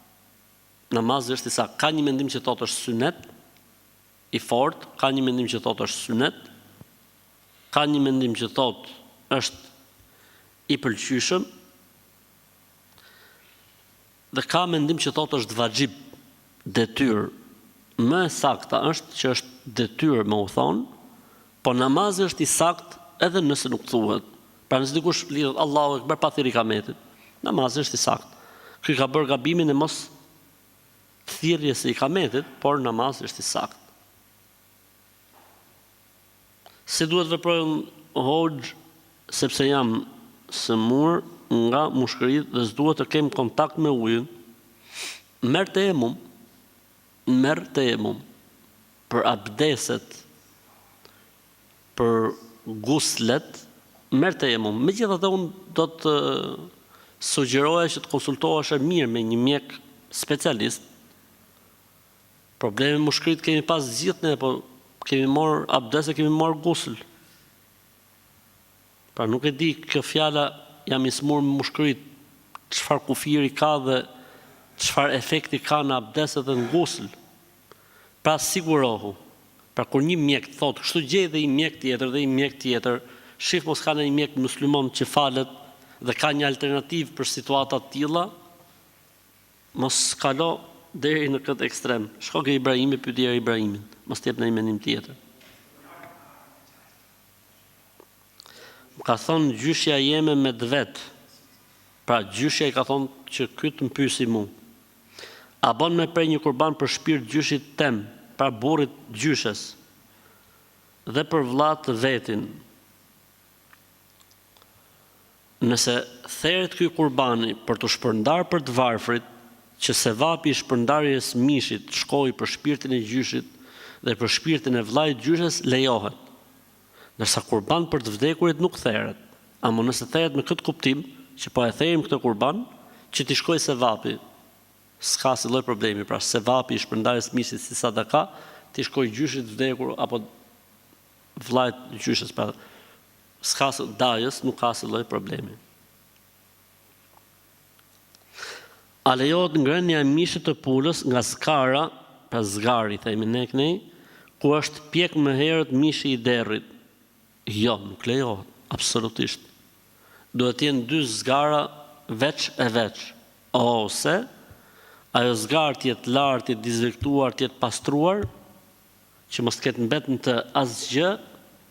Namazi është i saktë. Ka një mendim që thotë është sunet, i fortë, ka një mendim që thotë është sunet, ka një mendim që thotë është i pëlqyeshëm, dhe ka mendim që thotë është vajxhib, detyrë. Më e sakta është që është detyrë me u thonë, po namazi është i saktë edhe nëse nuk thuhet. Pra nëse dikush lidhet Allahu ekber pa thirrë ikametin, namazi është i saktë. Ky ka bërë gabimin e mos thirrjes së ikametit, por namazi është i saktë. Si duhet veprojmë hoxh sepse jam sëmur nga mushkërit dhe s'duhet të kem kontakt me ujin, merr tejemum për abdeset, për guslet, merr tejemum. Megjithatë unë do të sugjeroja që të konsultohesh mirë me një mjek specialist. Probleme mushkërit kemi pas gjithë ne, po kemi marr abdes e kemi marr gusl. Pra nuk e di kjo fjala jam i smur me mushkërit, çfarë kufiri ka dhe çfarë efekti ka në abdeset dhe në gusl. Pra sigurohu. Pra kur një mjek thotë, kështu gjej dhe i mjek tjetër, shif mos ka një mjek musliman që falet dhe ka një alternativë për situata të tilla, mos kalo deri në këtë ekstrem. Shko ke Ibrahimi, pyetje Ibrahimin, mos t'jep në një mendim tjetër. Ka thonë gjyshja jeme me dvet. Pra gjyshja i ka thonë që këtë më pyesi mu. A bën me prej një kurban për shpirt gjyshit tem, pra burrit gjyshes, dhe për vllat të vetin. Nëse theret ky kurbani për të shpërndar për të varfrit, që sevapi i shpërndarjes mishit shkojë për shpirtin e gjyshit dhe për shpirtin e vllait gjyshes, lejohet. Nërsa kurban për të vdekurit nuk theret. Amo nëse theret me këtë kuptim, që po e therim këtë kurban, që t'i shkoj sevapi, s'ka si lloj problemi, pra sevapi i shpërndarjes mishit si sadaka, t'i shkoj gjyshit vdekur, apo vllait gjyshes, pra s'ka si dajës, nuk ka si lloj problemi. A lejohet ngrënia e mishit të pulës nga skara, pra zgari, themi ne kënej, ku është pjek më herët mishi i derrit? Jo, nuk lejohet, absolutisht. duhet të jenë 2 zgara veç e veç, ose ajo zgarë të jetë lartë, të jetë dizviktuar, të jetë pastruar, që mos ketë mbetën të asgjë,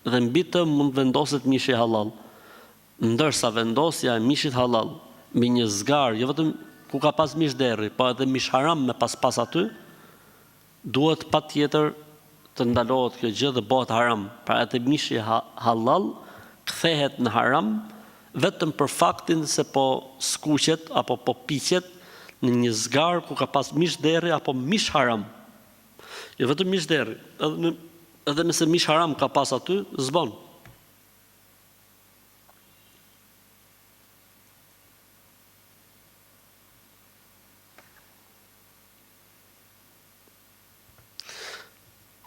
dhe mbi të mund vendoset mishi halal. Ndërsa vendosja e mishit halal mbi një zgarë, jo vetëm ku ka pas mish derri, po edhe mish haram me pas aty, duhet patjetër të ndalohet kjo gjë dhe bëhet haram. Pra atë mishi halal kthehet në haram vetëm për faktin se po skuqet apo po piqet në një zgarë ku ka pas mish derri apo mish haram. Jo vetëm mish derri, edhe nëse mish haram ka pas aty, zbon.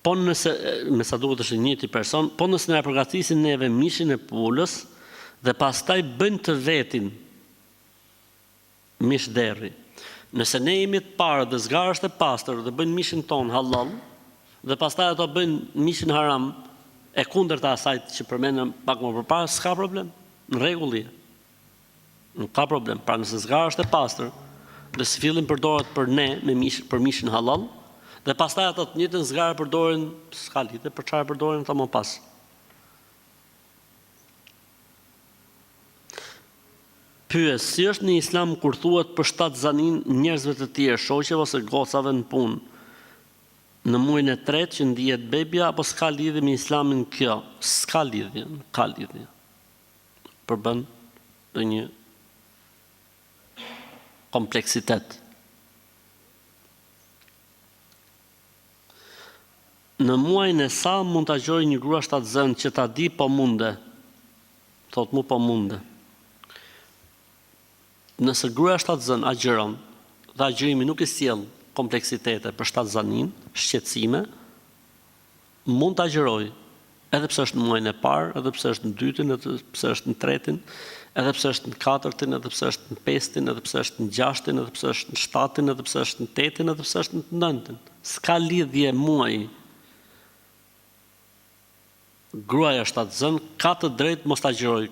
Po nëse, me sa duket është njëti person, po nëse ne përgatisin neve mishin e pulës dhe pastaj bëjnë të vetin mish derri. Nëse ne jemi të parë dhe zgarë është e pastër dhe bëjnë mishin ton halal, dhe pastaj ato bëjnë mishin haram e kundërta asaj që përmendëm pak më përpara, s'ka problem, në rregull. Nuk ka problem. Pra nëse zgarë është e pastër dhe si fillin përdoret për ne për mishin halal, dhe pastaj ato të njëjtën zgarë përdoren, s'ka lidhje për çfarë përdoren ata më pas. Pyes, si është në Islam kur thuhet për 7 zanin njerëzve të tjerë, shoqeve ose gocave në punë, në muajin e 3 që ndihet bebja, apo s'ka lidhje me Islamin kjo? S'ka lidhje, ka lidhje. Përbën dhe një kompleksitet. Në muajin e sa mund të agjëroj një grua 7 zënë që ta di po munde. Thot mu po munde. Nëse gruaja 7 zënë agjëron, dhe agjërimi nuk i sjell kompleksitete për 7 zanin, shqetësime, mund të agjëroj, edhe pse është në muajin e parë, edhe pse është në dytin, edhe pse është në tretin, edhe pse është në katërtin, edhe pse është në pestin, edhe pse është në gjashtin, edhe pse është në shtatin, edhe pse është në tetin, edhe pse është në nëntin. S'ka lidhje muaji. Gruaja 7 zënë ka të drejtë mos ta agjëroj.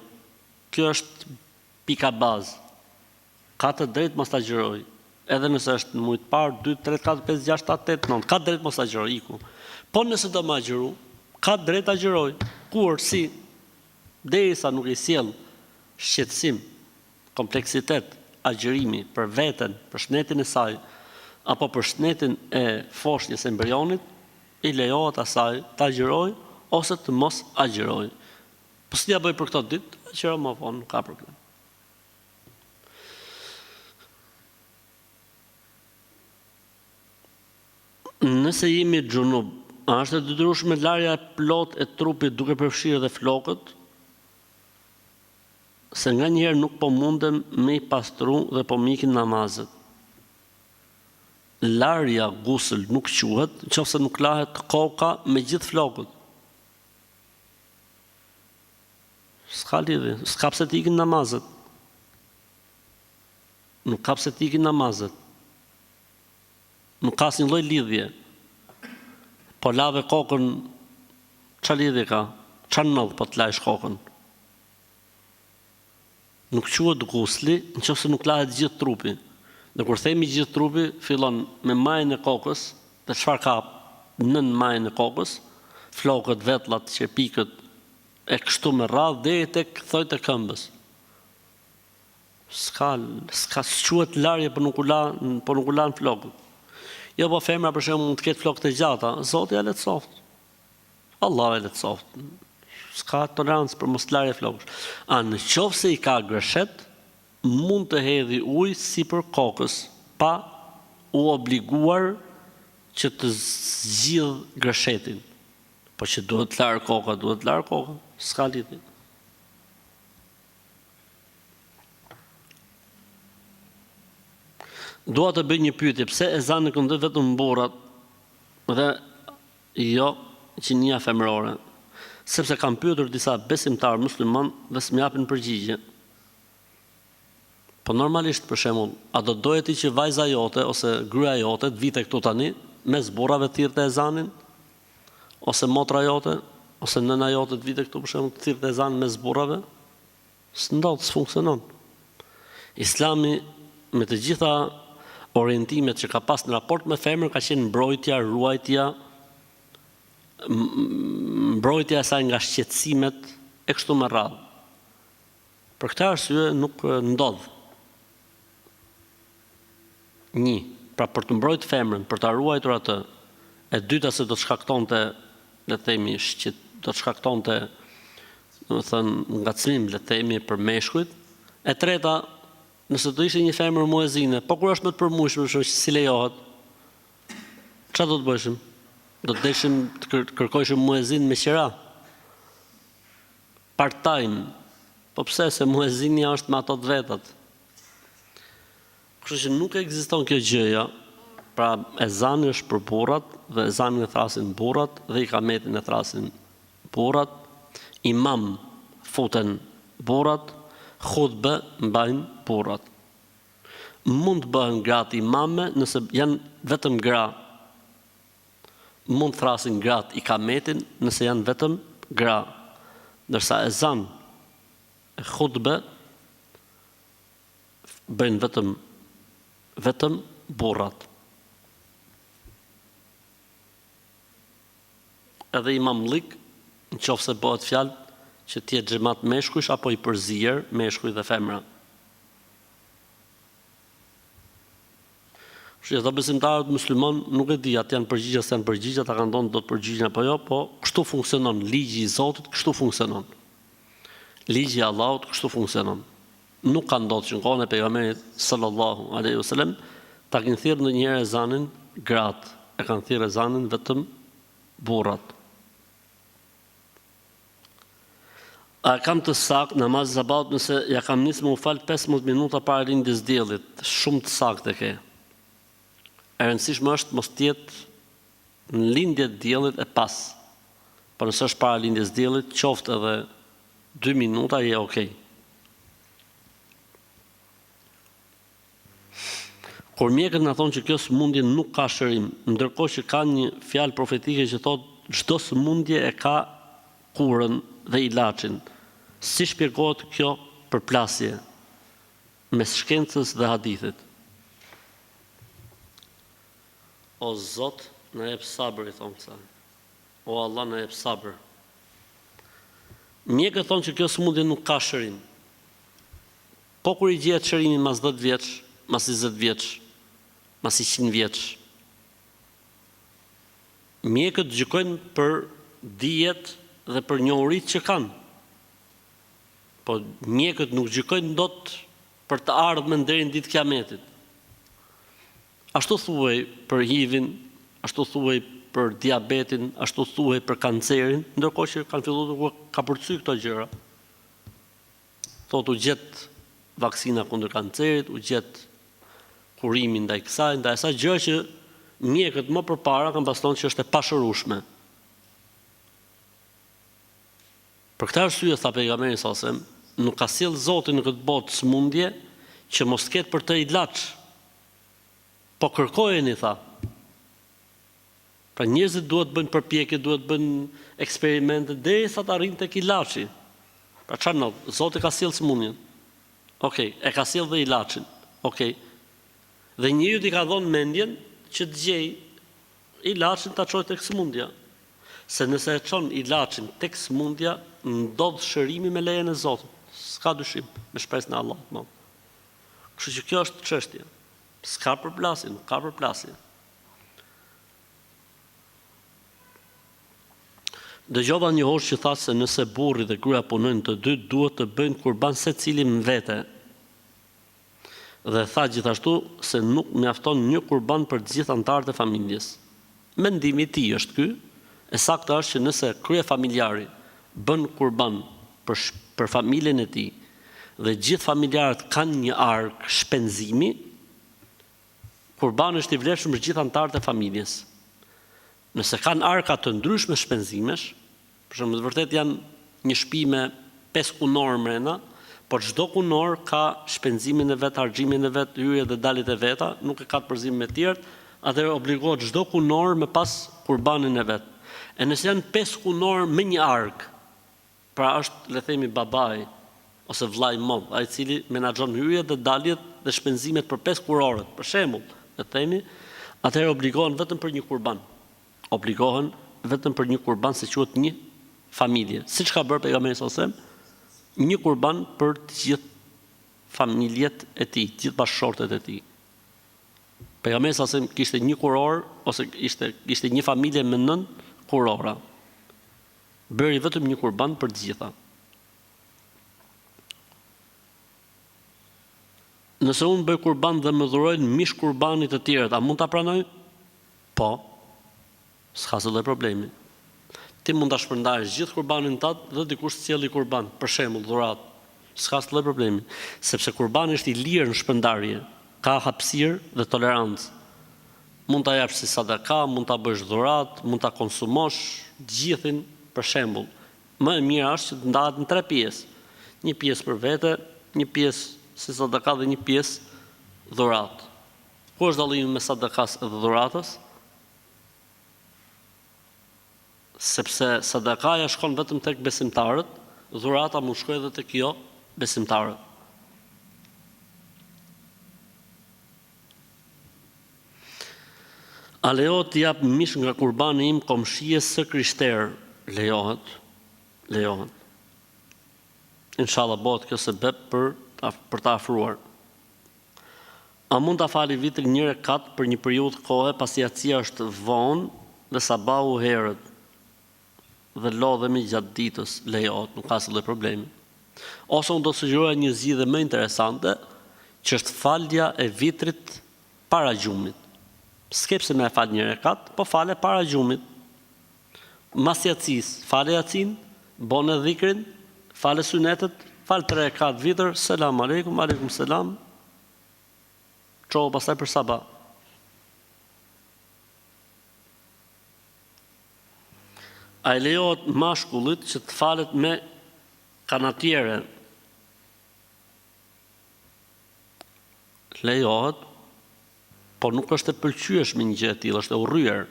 Kjo është pika bazë. Ka të drejtë mos ta agjëroj. Edhe nëse është në muaj të parë, 2, 3, 4, 5, 6, 7, 8, 9, ka drejtë mos ta agjëroj, iku. Po nëse do më agjëru, ka drejtë ta agjëroj. Kur si derisa nuk i sjell shqetësim, kompleksitet, agjërimi për veten, për shnetin e saj, apo për shnetin e foshnjës së embrionit, i lejohet asaj ta agjëroj ose të mos agjëroj. Po si ja bëj për këto ditë, agjëro më vonë, nuk ka problem. Nëse jemi xhunub, a është e detyrueshme larja e plot e trupit duke përfshirë dhe flokët? Se nga njëherë nuk po mundem me i pastru dhe po mikin namazet. Larja gusël nuk quhet, nëse nuk lahet koka me gjithë flokët. S'ka lidhje, s'ka pse të ikin namazet. Nuk ka pse të ikin namazet. Nuk ka asnjë lloj lidhje. Po lave kokën, ç'a lidhje ka? Ç'a ndodh po të lajsh kokën? Nuk quhet gusli nëse nuk lahet gjithë trupi. Dhe kur themi gjithë trupi, fillon me majën e kokës, dhe çfarë ka nën majën e kokës, flokët, vetllat, qepikët, e kështu me radhë deri tek thojt e këmbës. S'ka quhet larje për nuk u lan flokët. Jo, po femra për shembull mund të ketë flokët e gjata, Zoti ja lehtësoft. Allahu ja lehtësoft. S'ka tolerancë për mos larje flokësh. Në qoftë se i ka greshet, mund të hedhi ujë sipër kokës, pa u obliguar që të zgjidh greshetin. Po që duhet të larë koka, duhet të larë koka. S'ka lidhje. Dua të bëj një pyetje, pse ezani këndon vetëm burrat dhe jo qinia femërore? Sepse kam pyetur disa besimtarë musliman dhe s'më japin përgjigje. Po normalisht, për shembull, a do doje ti që vajza jote ose gruaja jote të vite këtu tani mes burrave të thirrte ezanin? Ose motra jote, ose nëna jote të vite këtu për shembull të thirrte ezanin mes burrave? S'ndodh, s'funksionon. Islami me të gjitha orientimet që ka pas në raport me femrën ka qenë mbrojtja, ruajtja, mbrojtja e saj nga shqetësimet e kështu me radhë. Për këtë arsye nuk ndodh. Pra për të mbrojtur femrën, për ta ruajtur atë, e dyta se do të shkaktonte, le të themi, do të shkaktonte, domethënë ngacmim, le të themi, për meshkujt. E treta, nëse do ishte një femër muezine, po kur është më të përmueshme, si lejohet, çfarë do të bëjshim? Do të deshim të kërkojshim muezin me qira. Part-time. Po pse, se muezinja është me ato të vetat. Kështu që nuk ekziston kjo gjëja, pra ezani është për burrat, dhe ezanin e thrasin burrat, dhe ikametin e thrasin burrat, imam futen burrat, khutbe mbajnë burrat. Mund të bëhen gratë imame nëse janë vetëm gra. Mund të thrasin gratë ikametin nëse janë vetëm gra. Ndërsa ezan e khutbe bëjnë vetëm burrat. Edhe imamlik, nëse bëhet fjalë që t'jetë xhamat meshkujsh apo i përzier meshkuj dhe femra. Që ata besimtarët musliman nuk e di, atë janë përgjigje se janë përgjigje, ata kanë thënë do të përgjigjen apo jo, po kështu funksionon ligji i Zotit, kështu funksionon. Ligji i Allahut kështu funksionon. Nuk ka ndodhur që në kohën e pejgamberit sallallahu alaihi wasallam ta kenë thirrë ndonjëherë ezanin gratë, e kanë thirrë ezanin vetëm burrat. A kam të saktë namaz sabat nëse ja kam nisë më u fal 15 minuta para lindjes diellit, shumë të saktë e ke. E rëndësishme është mos tjetë në lindje të diellit e pas. Por nëse është para lindjes diellit, qoftë edhe 2 minuta je okay. Kur mjekët na thonë që kjo sëmundje nuk ka shërim, ndërkohë që ka një fjalë profetike që thotë çdo sëmundje e ka kurën dhe ilaçin. Si shpjegohet kjo përplasje mes shkencës dhe hadithit? O Zot, na jep sabër, i thonë kësaj. O Allah, na jep sabër. Mjekët thonë që kjo sëmundje nuk ka shërim. Po kur i gjehet shërimi mas 10 vjeç, mas 20 vjeç, mas 100 vjeç, mjekët gjykojnë për dijet dhe për njohuritë që kanë. Po mjekët nuk gjykojnë dot për të ardhmen deri në ditë Kiametit. Ashtu thuaj për HIV-in, ashtu thuaj për diabetin, ashtu thuaj për kancerin, ndërkohë që kanë filluar ka përcy këto gjëra. Thotë u gjet vaksina kundër kancerit, u gjet kurimi ndaj kësaj, ndaj asaj gjë që mjekët më përpara kanë pasur që është e pashërueshme. Për këtë arsye tha pejgamberi sallallahu alajhi wasallam, nuk ka sjell Zoti në këtë botë sëmundje që mos ketë për të ilaç. Po kërkojeni, tha. Pra njerëzit duhet bëjnë përpjekje, duhet bëjnë eksperimente derisa të arrijnë tek ilaçi. Pra çfarë ndodh? Zoti ka sjell sëmundjen. Okej, e ka sjell dhe ilaçin. Okej. Dhe njeriu i ka dhënë mendjen që të gjej ilaçin ta çojë tek sëmundja. Se nëse e çon ilaçin tek sëmundja, ndodh shërimi me lejen e Zotit. S'ka dyshim, me shpresën e Allahut. Kështu që kjo është çështja. S'ka përplasje, nuk ka përplasje. Dëgjova një hoxh që tha se nëse burri dhe gruaja punojnë të dy, duhet të bëjnë kurban secili në vete. Dhe tha gjithashtu se nuk mjafton një kurban për të gjithë anëtarët e familjes. Mendimi i tij është ky, e saktë është që nëse kryefamiljari bën kurban për familjen e tij dhe gjithë familjarët kanë një ark shpenzimi, kurbani është i vlefshëm për gjithë anëtarët e familjes. Nëse kanë arka të ndryshme shpenzimesh, për shembull, vërtet janë një shtëpi me 5 kunor mrena, por çdo kunor ka shpenzimin e vet, harxhimin e vet, hyrje dhe daljet e veta, nuk e ka të përzim me të tjerët, atëherë obligohet çdo kunor me pas kurbanin e vet. E nëse janë 5 kunor me një ark, pra është, le themi, babai ose vllai i madh, ai i cili menaxhon hyrjet dhe daljet dhe shpenzimet për 5 kurorët, për shembull, e themi, atëherë obligohen vetëm për një kurban. Obligohen vetëm për një kurban se quhet një familje. Siç ka bërë pejgamberi sallallahu alajhi wasallam, një kurban për të gjithë familjet e tij, të gjithë bashkëshortet e tij. Pejgamberi sallallahu alajhi wasallam kishte një kuror ose kishte një familje me 9 kurora. Bëri vetëm një kurban për të gjitha. Nëse unë bëj kurban dhe më dhurojnë mish kurbanit të tjerët, a mund ta pranoj? Po. S'ka asnjë problemi. Ti mund ta shpërndarësh gjithë kurbanin tat dhe dikush sjellë kurban, për shembull dhuratë. S'ka asnjë problemi, sepse kurbani është i lirë në shpërndarje, ka hapësirë dhe tolerancë. Mund ta japësh si sadaka, mund ta bësh dhuratë, mund ta konsumosh gjithin, për shembull. Më e mira është që të ndahet në 3 pjesë. Një pjesë për vete, një pjesë si sadaka dhe një pjesë dhuratë. Ku është dallimi mes sadakas dhe dhuratës? Sepse sadakaja shkon vetëm tek besimtarët, dhurata mund shkojë edhe tek jo besimtarët. A lejohet të jap mish nga kurbani im komshies së krishterë? Lejohet. Inshallah bëhet kjo sebeb për ta afruar. A mund ta fali vitrin një rekat për një periudhë kohe pasi acia është vonë dhe sabahu herët dhe lodhemi gjatë ditës? Lejohet, nuk ka asnjë problemi. Ose unë do të sugjeroja një zgjidhje më interesante, që është falja e vitrit para gjumit. S'kepse me fal një rekat, po fale para gjumit. Mas jacis, fale jacin, bone dhikrin, fale sunetet, fale 3 rekat vitër, selam aleikum, aleikum selam, qohë pastaj për sabah. A i lejohet mashkullit që të falet me kanatiere? Lejohet, por nuk është e pëlqyeshme një gjë e tillë, është e urryer.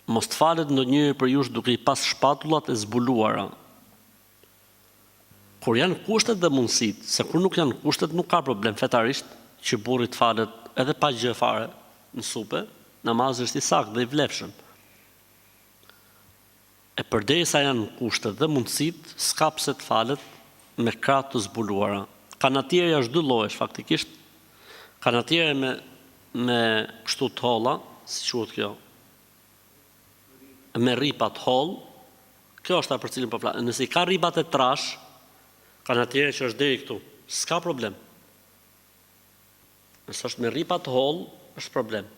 Mos të falet ndonjëri për jush duke i pas shpatullat e zbuluara. Kur janë kushtet dhe mundësit, se kur nuk janë kushtet nuk ka problem fetarisht që burri të falet edhe pa gjë fare në supe, namazi është i saktë dhe i vlefshëm. E përderisa janë kushtet dhe mundësit, s'ka pse të falet me krah të zbuluara. Kanatierja është 2 llojesh faktikisht. Kanatiere me kështu të holla, si quhet kjo? Me rripat holl, kjo është për cilin po flas. Nëse i ka rripat e trash, kanatiere që është deri këtu, s'ka problem. Nëse është me rripat holl, është problem.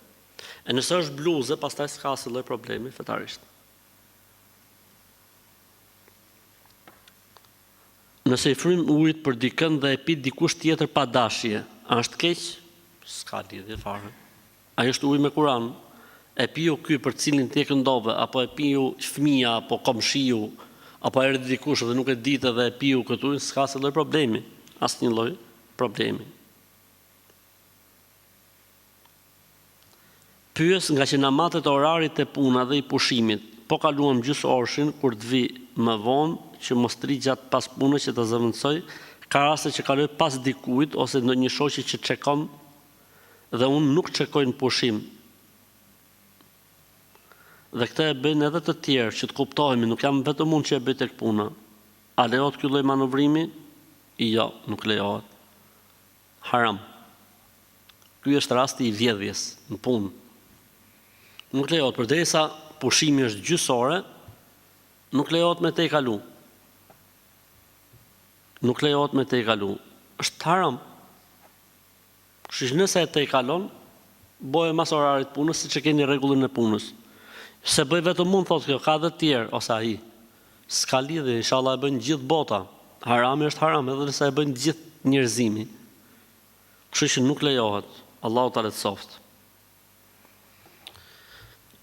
E nëse është bluze, pastaj s'ka asnjë lloj problemi fetarisht. Nëse i frym ujit për dikën dhe e pi dikush tjetër pa dashje, a është keq? S'ka lidhje fare. Ai është ujë me Kur'an. E piu ky për cilin ti e këndove, apo e piu fëmia, apo komshiu, apo erdhi dikush dhe nuk e ditë dhe e piu këtu, s'ka asnjë lloj problemi, asnjë lloj problemi. Pyes nga që namatet e orarit të puna dhe i pushimit, po kaluam gjysë orshin kur të vi më vonë që mos të ri gjatë pas punës që të zëvendësoj, ka raste që kaloj pas dikujt ose ndonjë shoqi që çekon dhe unë nuk çekoj në pushim. Dhe këtë e bëjnë edhe të tjerë që të kuptohemi, nuk jam vetëm unë që e bëj tek puna. A lejohet ky lloj manovrimi? Jo, nuk lejohet. Haram. Ky është rasti i vjedhjes në punë. Nuk lejohet, përderisa pushimi është gjysore, nuk lejohet me te i kalu. Nuk lejohet me te i kalu. Është haram. Kështu që nëse e te i kalon, boje mas orarit punës, si që keni rregullin e punës. Se bëj vetëm mund, thotë kjo, ka dhe tjerë, ose ai. S'ka lidhje, inshallah e bëjnë gjithë bota. Harami është haram, edhe nëse e bëjnë gjithë njerëzimi. Kështu që nuk lejohet. Allahu ta lehtësoft.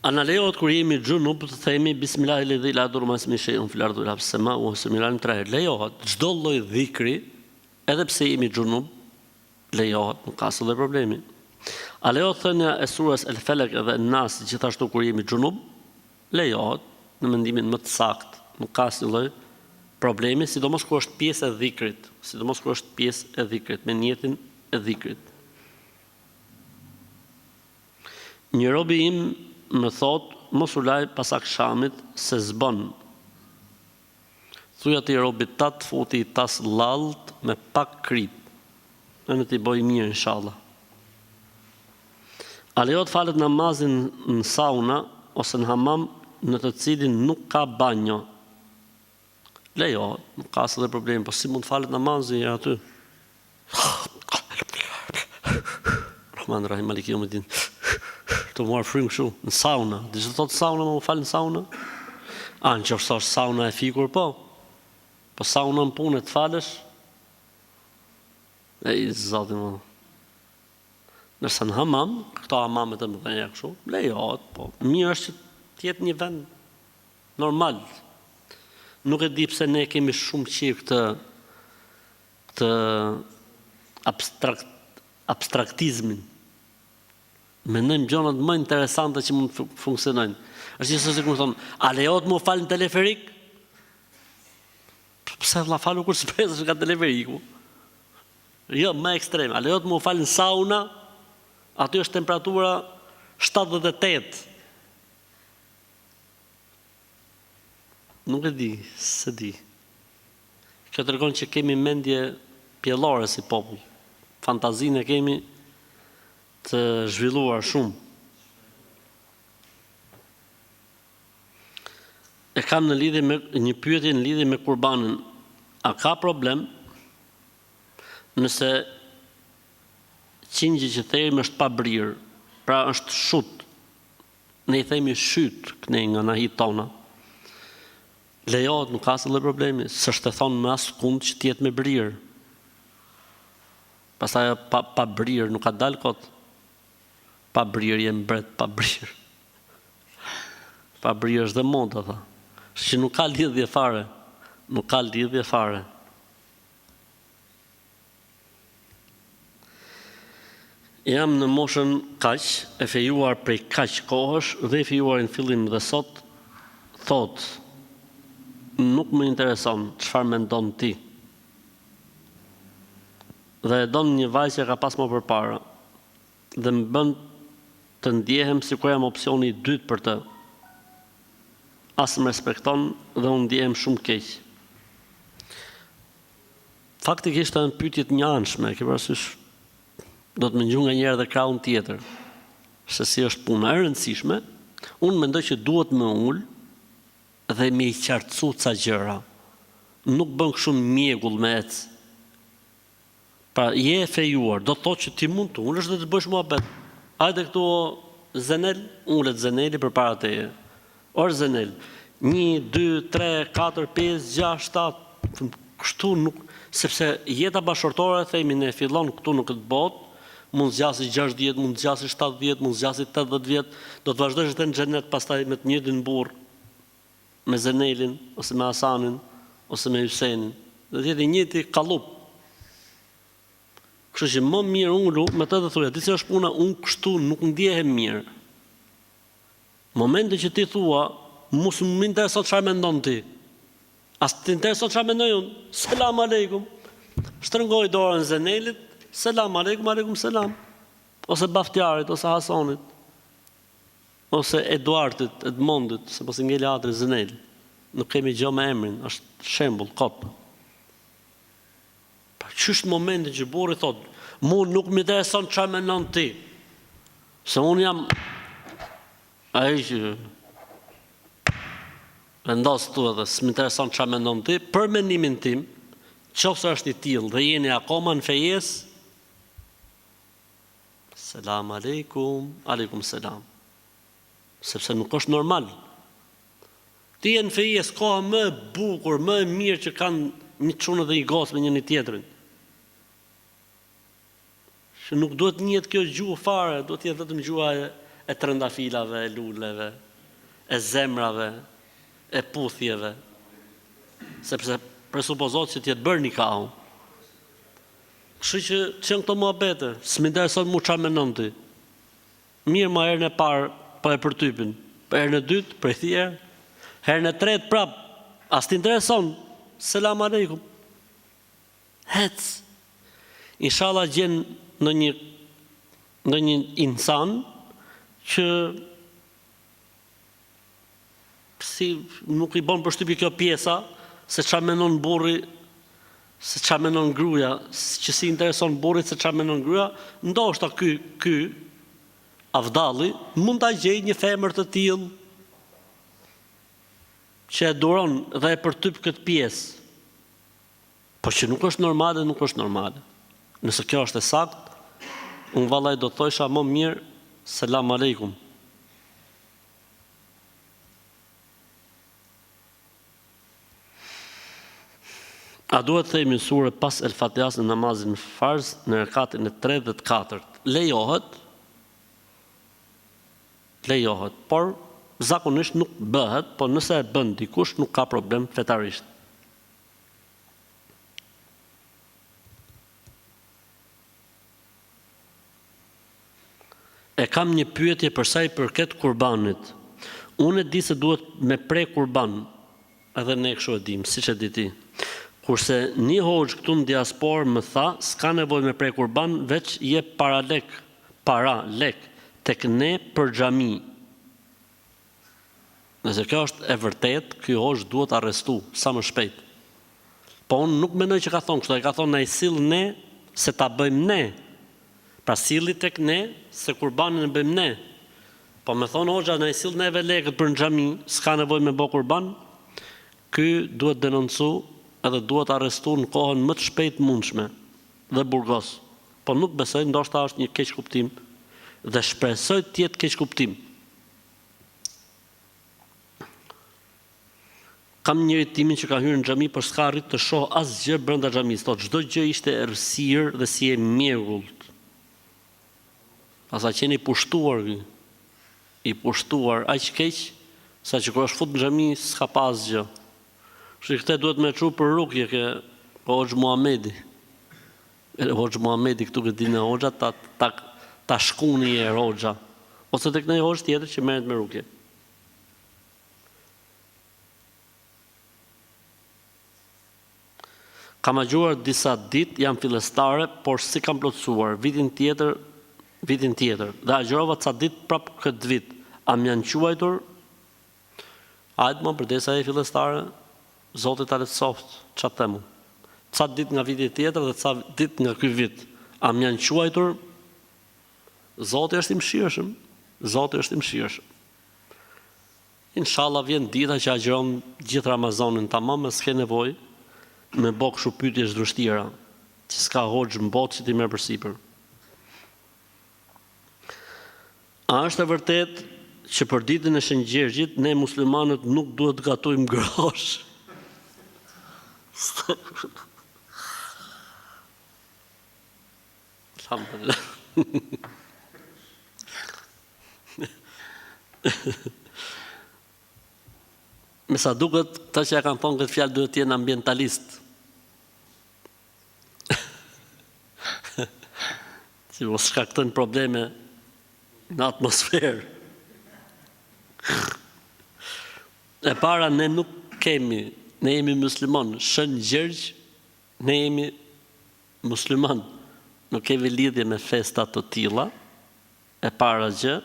A na lejohet kur jemi xhunub të themi bismillahil la yadurru ma ismihi shay'un fil ardi wala fis sama'i wa huwa as-sami'ul 'alim? Lejohet. Çdo lloj dhikri, edhe pse jemi xhunub, lejohet, nuk ka asnjë problemi. A lejohet thënia e surës El Felek dhe Nas gjithashtu kur jemi xhunub? Lejohet, në mendimin më të saktë, nuk ka asnjë lloj problemi, sidomos kur është pjesë e dhikrit, me niyetin e dhikrit. Një robi im më thot, mos u laj pas akşamit se zbon. Thuaj atij robit tat futi i tas lalt me pak krip. Në t'i bëj mirë inshallah. A lejohet falet namazin në sauna ose në hamam në të cilin nuk ka banjo? Lejohet, nuk ka asnjë problem, po si mund falet namazi aty? Rahman Rahim Maliki Yawmiddin. Të marrë frymë kështu, në sauna. Dhe që thotë sauna, më falë në sauna? Në që është sauna e fikur, po. Po sauna në punë të falësh? Zotin më. Nërsa në hamam, këto hamamet e më dhenja kështu, lejohet, po. Mirë është që tjetë një vend normal. Nuk e di pse ne kemi shumë qirë këtë abstraktizmin. Mendojmë gjonat më interesante që mund të funksionojnë. Është njësë sikur thonë, a lejohet më falë në teleferik? Pse vëlla falu kur s'presësh nga teleferiku? Jo, më ekstrem. A lejohet më falë në sauna? Aty është temperatura 78. Nuk e di, se di. Kjo tregon që kemi mendje pjellore si popull. Fantazinë e kemi të zhvilluar shumë. E kam në lidhje me një pyetje në lidhje me kurbanin. A ka problem nëse qingji që thejmë është pa brirë, pra është shut, ne i themi shyt këne nga nahit tona, lejohet, nuk ka asnjë problemi, s'është e thonë më askund që t'jetë me brirë. Pastaj pa brirë nuk ka dalë kot. Pa brirë jem bret, pa brirë. Pa brirë është dhe moda, tha. Që nuk ka lidhje fare. Nuk ka lidhje fare. Jam në moshën kaq, e fejuar prej kaq kohësh dhe e fejuar në fillim dhe sot, thot, nuk më intereson çfarë mendon ti. Dhe e don një vajzë që ka pas më përpara. Dhe më bën të ndjehem si kur jam opsioni i dytë për të. As më respekton dhe unë ndjehem shumë keq. Faktikisht janë pyetje të njanshme, ke parasysh do të më ngju nga njëherë dhe krahun tjetër. Se si është puna e rëndësishme, unë mendoj që duhet më ul dhe me i qartësu ca gjëra. Nuk bën kështu mjegull me ec. Pra, je e fejuar, do të thotë që ti mund të ulesh dhe të bësh muhabet. Hajde këtu Zenel, ulet Zeneli për para teje. Orë Zenel, 1, 2, 3, 4, 5, 6, 7, kështu nuk, sepse jeta bashkërtore, themi ne fillon këtu në këtë botë, mund zgjasë 60, mund zgjasë 70, mund zgjasë 80 vjet, do të vazhdojsh të në xhenet pastaj me të njëjtin burr, me Zenelin, ose me Hasanin, ose me Hysenin. Do të jetë njëjti kallup. Kështu që më mirë ulu, me të dhe thuja, disi është puna, unë kështu nuk ndjehem mirë. Momente që ti thua, mos më interesot çfarë mendon ti. As të interesot çfarë mendoj unë, selam aleikum. Shtrëngoj dorën Zenelit, selam aleikum, aleikum selam. Ose Baftiarit, ose Hasanit, ose Eduardit, Edmondit, se pos i ngeli atri Zeneli. Nuk kemi gjë me emrin, është shembull, kot. Qështë momente që burri thot, mu nuk më intereson çfarë mendon ti. Se unë jam ai që vendos tu edhe s'më intereson çfarë mendon ti, për mendimin tim, qofse është i tillë dhe jeni akoma në fejes, selam aleikum, aleikum selam. Sepse nuk është normal. Ti je në fejes koha më e bukur, më e mirë që kanë një çunë dhe i gosë me njëri tjetrin. Që nuk duhet njët kjo gjuhë fare, duhet jetë vetëm gjuha e trëndafilave, e luleve, e zemrave, e puthjeve, sepse presupozot që t'jetë bërë një kahu. Kështu që qenë këto muhabete, s'më intereson mu çfarë mendon ti. Mirë ma herën e parë, pa e përtypin, pa herën e dytë, prej thjerë, herën e tretë prap, as t'i intereson, selam aleikum. Hec. Inshallah gjen në një insan që si nuk i bën përshtypje kjo pjesa se çfarë mendon burri, se çfarë mendon gruaja, që si intereson burrit se çfarë mendon gruaja, ndoshta ky avdalli mund ta gjejë një femër të tillë që e duron dhe e përtyp këtë pjesë. Po që nuk është normale, nuk është normale. Nëse kjo është e saktë, unë vallaj do të thojsha më mirë selam aleikum. A duhet të themi sure pas El Fatihas në namazin farz në rekatin e 3 dhe të 4? Lejohet, por zakonisht nuk bëhet, por nëse e bën dikush nuk ka problem fetarisht. E kam një pyetje për sa i përket kurbanit. Unë e di se duhet me pre kurban, edhe ne kështu e dim, siç e di ti. Kurse një hoxh këtu në diasporë më tha, s'ka nevojë me pre kurban, veç je para lek tek ne për xhami. Nëse kjo është e vërtet, ky hoxh duhet arrestu sa më shpejt. Po unë nuk mendoj që ka thonë kështu, ai ka thonë na i sill ne se ta bëjmë ne. Pra silli tek ne se kurbanin e bëjmë ne. Po me thonë hoxha na i sill neve lekët për në xhami, s'ka nevojë me bë kurban, ky duhet denoncu edhe duhet arrestu në kohën më të shpejt mundshme dhe burgos. Po nuk besoj, ndoshta është një keq kuptim dhe shpresoj të jetë keq kuptim. Kam njëri timin që ka hyrë në xhami, por s'ka arrit të shoh asgjë brenda xhamisë. Thotë çdo gjë ishte errësirë dhe si e mjegullt. Asa qeni i pushtuar aq keq, sa që kur është fut në xhami s'ka pas gjë. Kështu këtë duhet me çu për rukje ke Hoxh Muhamedi. Hoxh Muhamedi këtu që dinë hoxha ta shkuni e hoxha. Ose tek një hoxh tjetër që merret me rukje. Kam agjuar disa ditë, jam fillestare, por si kam plotësuar vitin tjetër, dhe agjërova ca ditë prap këtë vit. A më janë quajtur? Hajde më përdesa e fillestare, Zoti ta lehtësoft, çfarë them. Ca ditë nga viti tjetër dhe ca ditë nga ky vit. A më janë quajtur? Zoti është i mëshirshëm. Zoti është i mëshirshëm. Inshallah vjen dita që agjeron gjithë Ramazanin tamam, s'ke nevojë me bë kështu pyetje zhdrështira, që s'ka hoxh në botë që ti merr përsipër. A është e vërtet që për ditën e Shën Gjergjit ne muslimanët nuk duhet të gatojmë grosh? Alhamdulillah. Me sa duket, ta që ja kanë thonë këtë fjalë duhet të jenë ambientalist. Si mos shkaktojnë probleme në atmosferë. E para, ne nuk kemi, ne jemi musliman, Shën Gjergj, ne jemi musliman, nuk kemi lidhje me festa të tilla, e para gjë,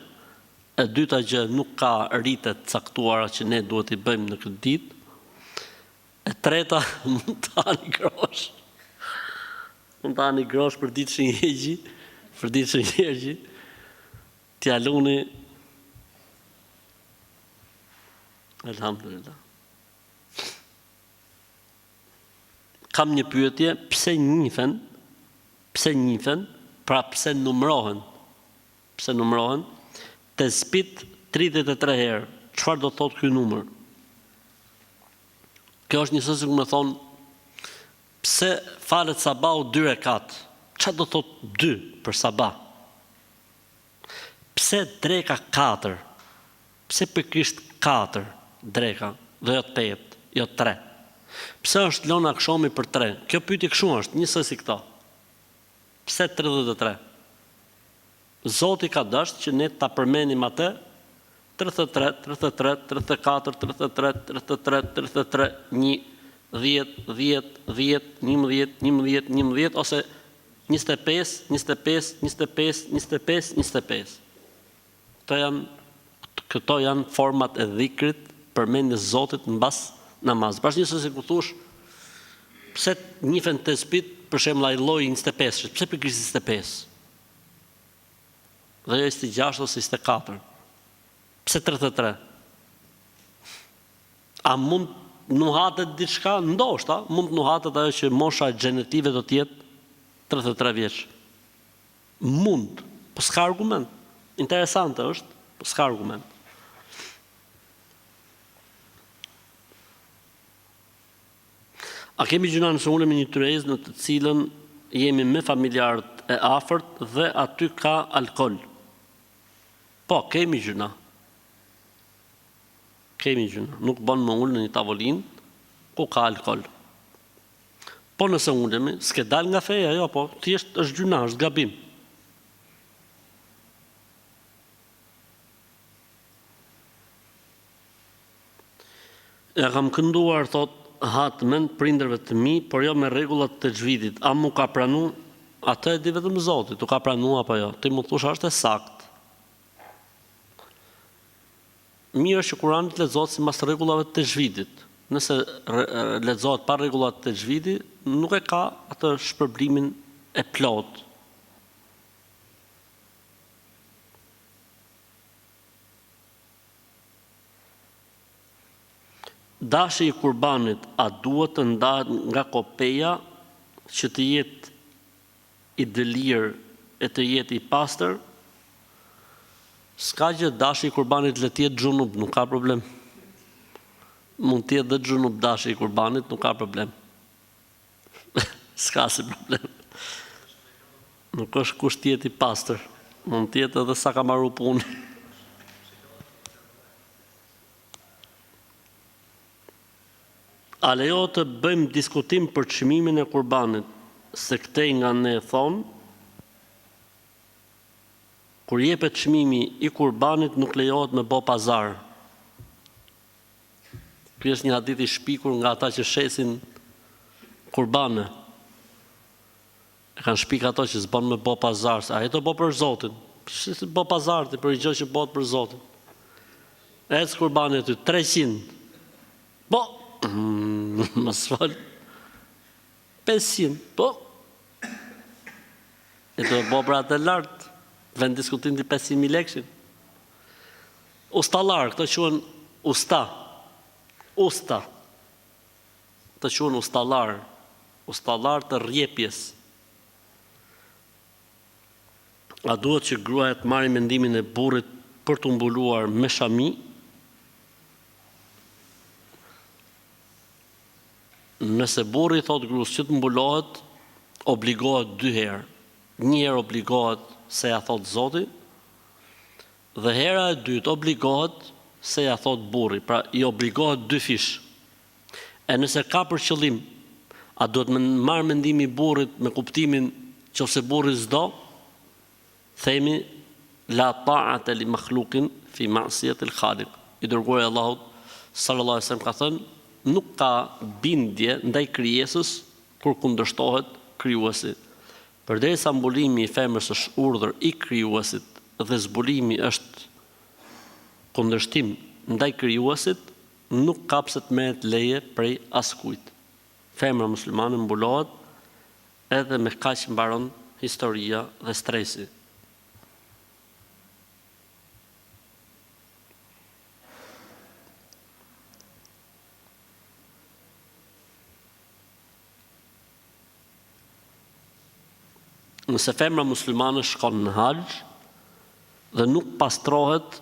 e dyta gjë, nuk ka ritet caktuara që ne duhet i bëjmë në këtë ditë, e treta, mund të hani grosh. Mund të hani grosh për ditë Shën Gjergji, për ditë Shën Gjergji, t'ja luni. Alhamdulillah. Kam një pyetje, pse njifen, pra pse numërohen, të spit 33 herë, çfarë do thotë ky numër? Kjo është njësoj që më thonë, pse falet sabahu 2 rekat, çfarë do thotë 2 për sabah? Pse dreka 4, pse pikërisht 4 dreka, dhe jo 8, jo 3? Pse është lënë akshomi për 3? Kjo pyetje kështu është, njësoj si këto. Pse 33? Zoti ka dashur që ne ta përmendim atë 33, 34, 33, 33, 33, 1, 10, 10, 10, 11, 11, 11 ose 25, 25, 25, 25, 25. Këto janë format e dhikrit përmendjes Zotit mbas namaz. Pra njëse se ku thush, pse njifen të spit, për shembull ai lloji 25, pse pikërisht 25? Dhe jo 26 ose 24. Pse 33? A mund nuhatet diçka? Ndoshta, mund nuhatet ajo që mosha gjenetive do të jetë 33 vjeç. Mund, po s'ka argument. Interesante është, po s'ka argument. A kemi gjuna nëse unë me një tyrez në të cilën jemi me familjarët e afërt dhe aty ka alkool? Po, kemi gjuna. Kemi gjuna. Nuk bën më ullë në një tavolinë ku ka alkool. Po nëse ulemi, s'ke dal nga feja, jo, po, thjesht është gjuna, është gabim. Ja kam kënduar, thot, hatmen prindërve të mi, por jo me rregullat të xhvidit. A mu ka pranu? Atë e di vetëm Zoti, tu ka pranu apo jo? Ti më thush është e saktë. Mirë është që Kurani lexohet sipas rregullave të xhvidit. Nëse lexohet pa rregullat të xhvidit, nuk e ka atë shpërblimin e plot. Dashi i kurbanit, a duhet të ndahet nga kopeja që të jetë i dëlirë e të jetë i pastër? S'ka gjë, dashi i kurbanit le të jetë xhunub, nuk ka problem. Mund të jetë dhe xhunub dashi i kurbanit, nuk ka problem. S'ka si problem. Nuk është kusht të jetë i pastër. Mund të jetë edhe sa ka marru punë. A lejo të bëjmë diskutim për çmimin e kurbanit, se këtej nga ne thonë, kur jepet çmimi i kurbanit nuk lejohet me bë pazar. Ky është një hadith i shpikur nga ata që shesin kurbane. E kanë shpik ato që s'bën me bë pazar, se ai do bë për Zotin. Si bë pazar ti për gjë që bëhet për Zotin. Ec kurbani aty 300. Po më sfal 500, po e të bo për atë lartë, vend diskutim të 500.000 lekshin. Ustalar, këto quen usta, të quen ustalar të rjepjes. A duhet që gruaja të marrë mendimin e burrit për të mbuluar me shami? Nëse burri thot gruas që të mbulohet, obligohet 2 herë. Një herë obligohet se ja thot Zoti, dhe hera e dytë obligohet se ja thot burri, pra i obligohet 2 fish. E nëse ka për qëllim, a duhet me marrë mendimi burrit me kuptimin që ose burri s'do, themi la ta'ate li makhluqin fi ma'siyatil khaliq. I dërguari Allahut sallallahu alaihi wasallam ka thënë, nuk ka bindje ndaj krijesës kur kundërshtohet krijuesit. Përderisa mbulimi i femrës është urdhër i krijuesit dhe zbulimi është kundërshtim ndaj krijuesit, nuk ka pse të merret leje prej askujt. Femra muslimane mbulohet edhe me kaq mbaron historia dhe stresi. Nëse femra muslimane shkon në haxh dhe nuk pastrohet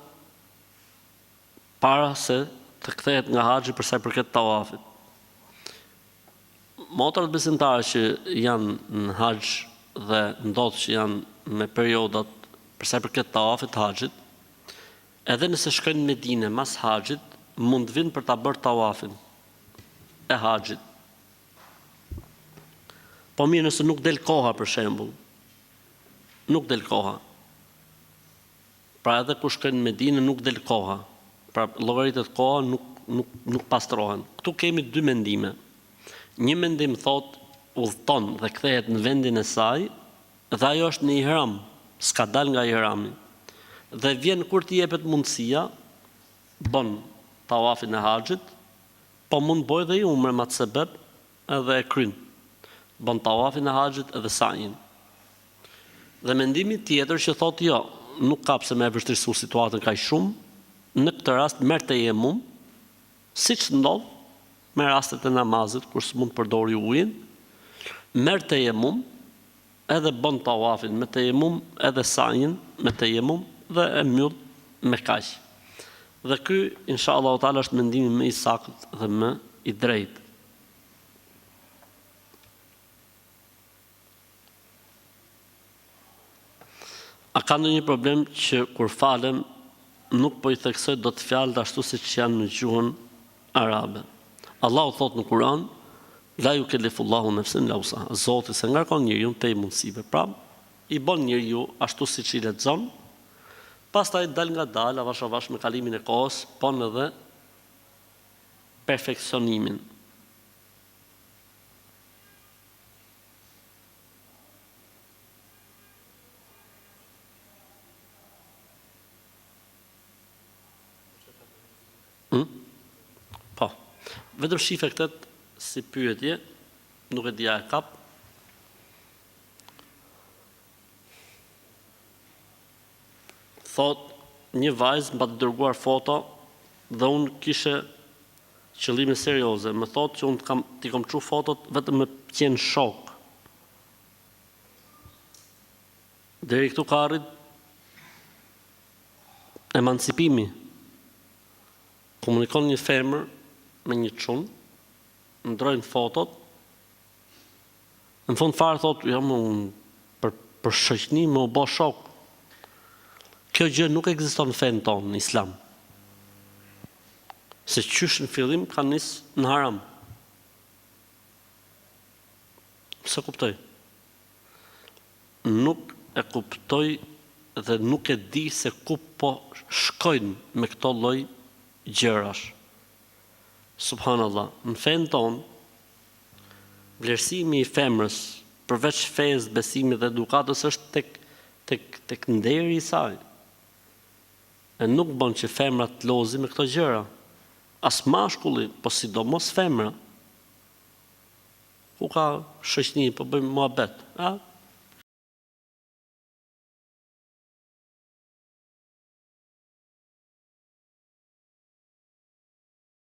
para se të kthehet nga haxhi për sa i përket tawafit. Motrat besimtare që janë në haxh dhe ndodh që janë me periodat për sa i përket tawafit të haxhit, edhe nëse shkojnë në Medinë mas haxhit, mund vinë për ta bërë tawafin e haxhit. Po mirë, nëse nuk del koha për shembull, nuk del koha. Pra edhe kur shkojnë në Medinë nuk del koha. Pra llogaritet koha nuk pastrohen. Këtu kemi 2 mendime. një mendim thot udhton dhe kthehet në vendin e saj, dhe ajo është në ihram, s'ka dal nga ihrami. Dhe vjen kur t'i jepet mundësia, bën tawafin e haxhit, po mund bëj dhe i umre me atë sebeb edhe e kryn. Bën tawafin e haxhit edhe sajin. Dhe mendimi tjetër që thotë jo, nuk ka pse me e vështirësu situatën kaq shumë, në këtë rast merr tejemum, siç ndodh me rastet e namazit kur s'mund përdori ujin, merr tejemum, edhe bën tawafin me tejemum, edhe sajin me tejemum dhe e mbyll me kaq. Dhe ky inshallah taala është mendimi më i saktë dhe më i drejtë. A ka ndonjë problem që kur falem nuk po i theksoj do të fjalët ashtu siç janë në gjuhën arabe? Allahu thot në Kur'an, la yukellifullahu nafsan illa wusaha. Zoti se ngarkon njeriu te mundësive. Pra, i bën njeriu ashtu siç i lexon, pastaj dal nga dal avash avash me kalimin e kohës, pon edhe perfeksionimin. Po, vetëm shife këtë si pyetje, nuk e dija e kap. Thot, një vajzë mba të dërguar foto dhe unë kishe qëllime serioze. Më thot që unë t'i kom çu fotot vetëm me qenë shok. Deri këtu ka arrit emancipimi. Komunikon një femër me një çun, ndrojnë fotot, në fund fare thot, jam unë për shoqni më u bë shok. Kjo gjë nuk ekziston në fen tonë në Islam. Se qysh në fillim ka nis në haram. Se kuptoj. Nuk e kuptoj dhe nuk e di se ku po shkojnë me këto lloj gjërash. Subhanallah, në fen ton, vlerësimi i femrës, përveç fesë, besimit dhe edukatës është tek nderi i saj. E nuk bën që femra të lozi me këto gjëra. As mashkulli, po sidomos femra. Ku ka shoqni, po bëjmë muhabet, a?